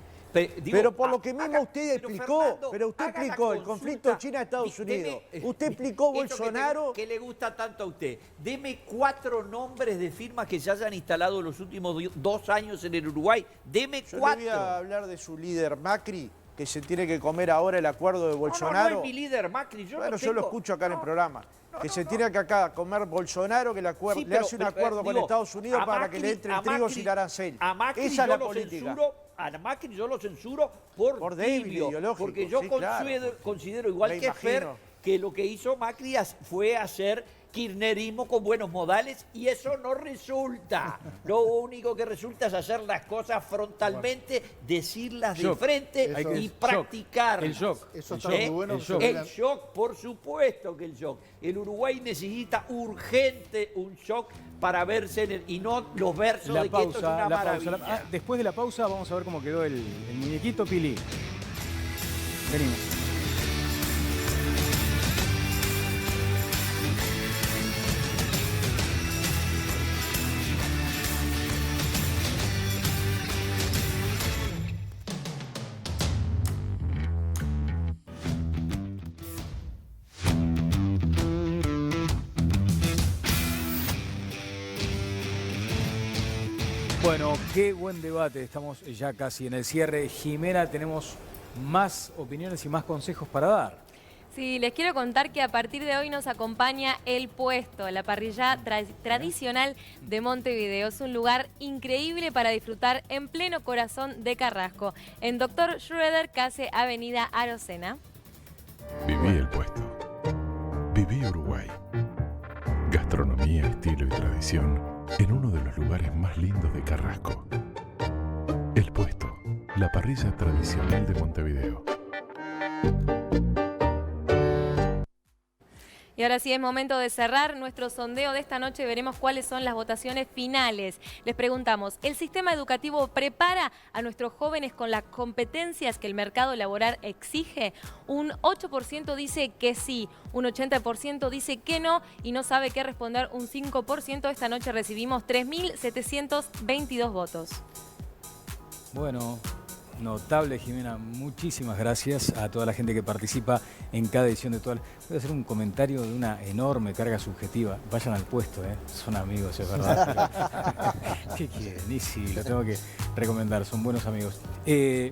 Pero por lo que mismo usted explicó, Fernando, pero usted haga la explicó el consulta. conflicto China-Estados Unidos. Usted explicó Bolsonaro. Que le gusta tanto a usted. Deme 4 nombres de firmas que se hayan instalado en los últimos 2 años en el Uruguay. Deme 4. Yo le voy a hablar de su líder Macri, que se tiene que comer ahora el acuerdo de Bolsonaro. No es mi líder Macri. Yo lo escucho acá en el programa. Se tiene que acá comer Bolsonaro, que le hace un acuerdo con Estados Unidos para que le entren trigos y el arancel. Esa es la política. A Macri yo lo censuro por débil tibio, ideológico. porque yo considero igual que Fer, que lo que hizo Macri fue hacer kirchnerismo con buenos modales y eso no resulta. Lo único que resulta es hacer las cosas frontalmente, decirlas de frente y practicarlas. El shock. Eso está muy bueno. El shock, por supuesto que el shock. El Uruguay necesita urgente un shock para verse y no los versos de que esto es una maravilla. Después de la pausa vamos a ver cómo quedó el muñequito Pili. Venimos. Bueno, qué buen debate, estamos ya casi en el cierre. Jimena, tenemos más opiniones y más consejos para dar. Sí, les quiero contar que a partir de hoy nos acompaña El Puesto, la parrilla tradicional de Montevideo. Es un lugar increíble para disfrutar en pleno corazón de Carrasco, en Dr. Schroeder, casi Avenida Arocena. Viví El Puesto. Viví Uruguay. Gastronomía, estilo y tradición en uno de los lugares más lindos de Carrasco. El Puesto, la parrilla tradicional de Montevideo. Y ahora sí es momento de cerrar nuestro sondeo de esta noche. Veremos cuáles son las votaciones finales. Les preguntamos, ¿el sistema educativo prepara a nuestros jóvenes con las competencias que el mercado laboral exige? Un 8% dice que sí, un 80% dice que no y no sabe qué responder un 5%. Esta noche recibimos 3.722 votos. Bueno, notable, Jimena. Muchísimas gracias a toda la gente que participa en cada edición de todas. Voy a hacer un comentario de una enorme carga subjetiva. Vayan al puesto, son amigos, es verdad. Pero, ¿qué quieren? Y sí, lo tengo que recomendar, son buenos amigos.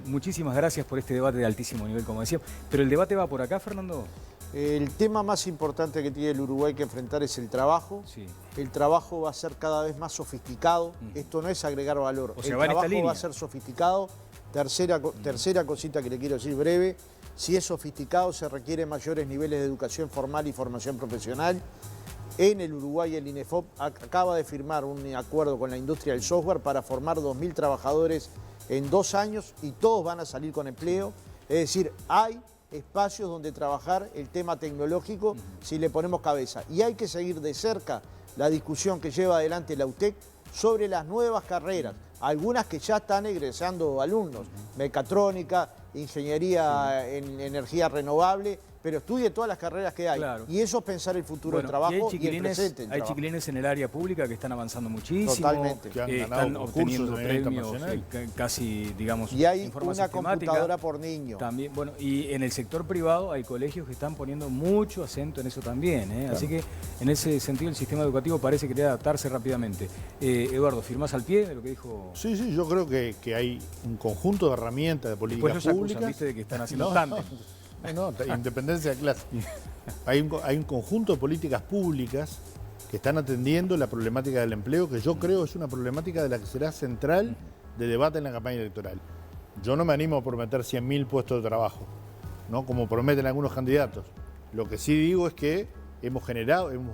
Muchísimas gracias por este debate de altísimo nivel, como decía. Pero el debate va por acá, Fernando. El tema más importante que tiene el Uruguay que enfrentar es el trabajo. Sí. El trabajo va a ser cada vez más sofisticado. Esto no es agregar valor. O sea, el va en esta trabajo línea. va a ser sofisticado. Tercera cosita que le quiero decir breve. Si es sofisticado, se requieren mayores niveles de educación formal y formación profesional. En el Uruguay, el INEFOP acaba de firmar un acuerdo con la industria del software para formar 2.000 trabajadores en 2 años y todos van a salir con empleo. Es decir, hay espacios donde trabajar el tema tecnológico si le ponemos cabeza. Y hay que seguir de cerca la discusión que lleva adelante la UTEC sobre las nuevas carreras, algunas que ya están egresando alumnos, mecatrónica, ingeniería en energía renovable, pero estudie todas las carreras que hay. Claro. Y eso es pensar el futuro del trabajo y el presente del Hay trabajo. chiquilines en el área pública que están avanzando muchísimo. Totalmente. Que han ganado están concursos obteniendo a nivel premios internacional. casi, digamos, Y hay en forma una sistemática. computadora por niño. También, bueno, y en el sector privado hay colegios que están poniendo mucho acento en eso también. Claro. Así que en ese sentido el sistema educativo parece querer adaptarse rápidamente. Eduardo, ¿firmás al pie de lo que dijo? Sí, yo creo que hay un conjunto de herramientas de políticas Después nos públicas. acusan, ¿viste? De que están haciendo No, tándem. No, independencia de clase. Hay un conjunto de políticas públicas que están atendiendo la problemática del empleo, que yo creo es una problemática de la que será central de debate en la campaña electoral. Yo no me animo a prometer 100.000 puestos de trabajo, ¿no? Como prometen algunos candidatos. Lo que sí digo es que hemos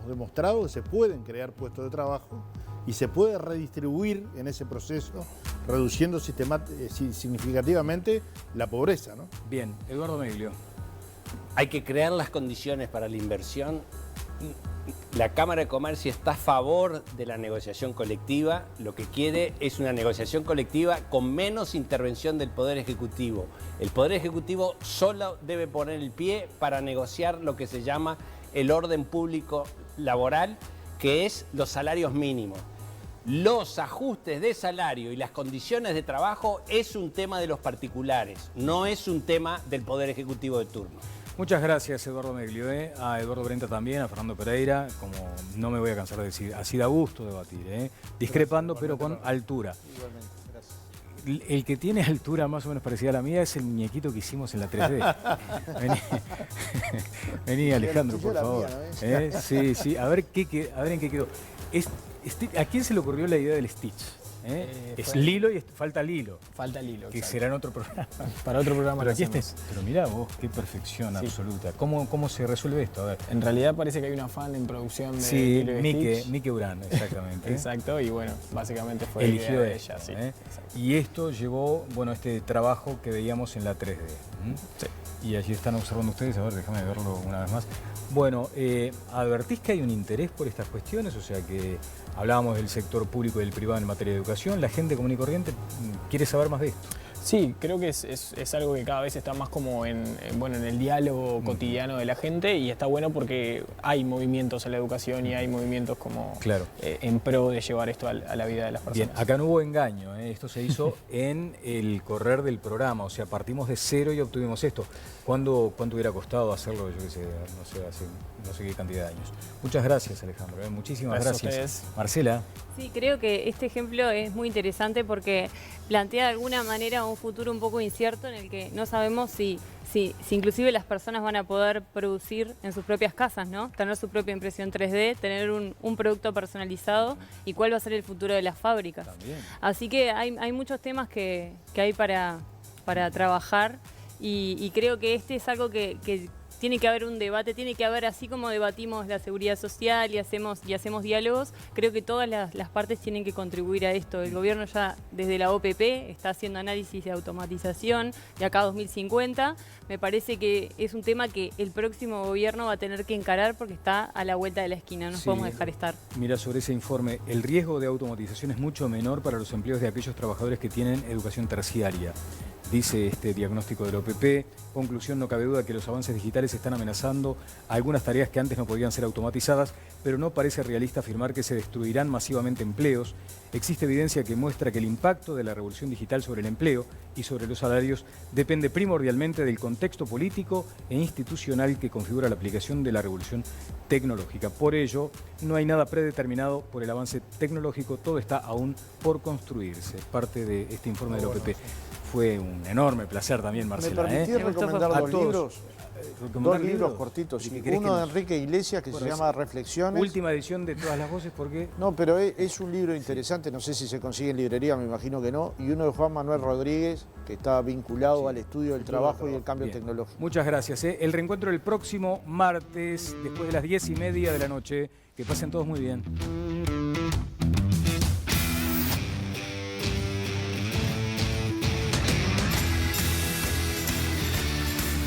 demostrado que se pueden crear puestos de trabajo y se puede redistribuir en ese proceso, reduciendo significativamente la pobreza, ¿no? Bien, Eduardo Meglio. Hay que crear las condiciones para la inversión. La Cámara de Comercio está a favor de la negociación colectiva. Lo que quiere es una negociación colectiva con menos intervención del Poder Ejecutivo. El Poder Ejecutivo solo debe poner el pie para negociar lo que se llama el orden público laboral, que es los salarios mínimos. Los ajustes de salario y las condiciones de trabajo es un tema de los particulares, no es un tema del Poder Ejecutivo de turno. Muchas gracias, Eduardo Meglio, a Eduardo Brenta también, a Fernando Pereira, como no me voy a cansar de decir, así da gusto debatir, discrepando pero con altura. Igualmente, gracias. El que tiene altura más o menos parecida a la mía es el muñequito que hicimos en la 3D. Vení, Alejandro, por favor. Sí, a ver en qué quedó. ¿A quién se le ocurrió la idea del Stitch? Es Lilo y falta Lilo. Falta Lilo, que exacto. será en otro programa. Para otro programa. Pero lo aquí hacemos. pero mirá vos, qué perfección absoluta. ¿Cómo se resuelve esto? A ver. En realidad parece que hay un afán en producción de Sí, Lilo y Stitch. Mike Urán, exactamente. Exacto, y bueno, básicamente fue eligió idea de ella, sí. Y esto llevó, bueno, este trabajo que veíamos en la 3D. Sí. Y allí están observando ustedes, a ver, déjame verlo una vez más. Bueno, ¿advertís que hay un interés por estas cuestiones? O sea, que hablábamos del sector público y del privado en materia de educación. ¿La gente común y corriente quiere saber más de esto? Sí, creo que es algo que cada vez está más como en el diálogo cotidiano de la gente y está bueno porque hay movimientos en la educación y hay movimientos como en pro de llevar esto a la vida de las personas. Bien, acá no hubo engaño, esto se hizo en el correr del programa, o sea, partimos de cero y obtuvimos esto. ¿Cuánto hubiera costado hacerlo? Yo qué sé, no sé, hace no sé qué cantidad de años. Muchas gracias, Alejandro, muchísimas gracias. Marcela. Sí, creo que este ejemplo es muy interesante porque plantea de alguna manera un futuro un poco incierto en el que no sabemos si inclusive las personas van a poder producir en sus propias casas, ¿no? Tener su propia impresión 3D, tener un producto personalizado y cuál va a ser el futuro de las fábricas. También. Así que hay muchos temas que hay para trabajar y creo que este es algo que tiene que haber un debate, tiene que haber, así como debatimos la seguridad social y hacemos diálogos, creo que todas las partes tienen que contribuir a esto. El gobierno ya desde la OPP está haciendo análisis de automatización de acá a 2050. Me parece que es un tema que el próximo gobierno va a tener que encarar porque está a la vuelta de la esquina, no nos podemos dejar estar. Mira, sobre ese informe, el riesgo de automatización es mucho menor para los empleos de aquellos trabajadores que tienen educación terciaria. Dice este diagnóstico del OPP. Conclusión, no cabe duda que los avances digitales están amenazando algunas tareas que antes no podían ser automatizadas, pero no parece realista afirmar que se destruirán masivamente empleos. Existe evidencia que muestra que el impacto de la revolución digital sobre el empleo y sobre los salarios depende primordialmente del contexto político e institucional que configura la aplicación de la revolución tecnológica. Por ello, no hay nada predeterminado por el avance tecnológico, todo está aún por construirse. Parte de este informe del OPP. Fue un enorme placer también, Marcela. ¿Me permitís recomendar dos libros? Dos libros cortitos. Uno de Enrique Iglesias que se llama Reflexiones. Última edición de Todas las Voces, ¿por qué? No, pero es un libro interesante, no sé si se consigue en librería, me imagino que no. Y uno de Juan Manuel Rodríguez, que está vinculado al estudio del trabajo y el cambio tecnológico. Muchas gracias. El reencuentro el próximo martes, después de las 10:30 de la noche. Que pasen todos muy bien.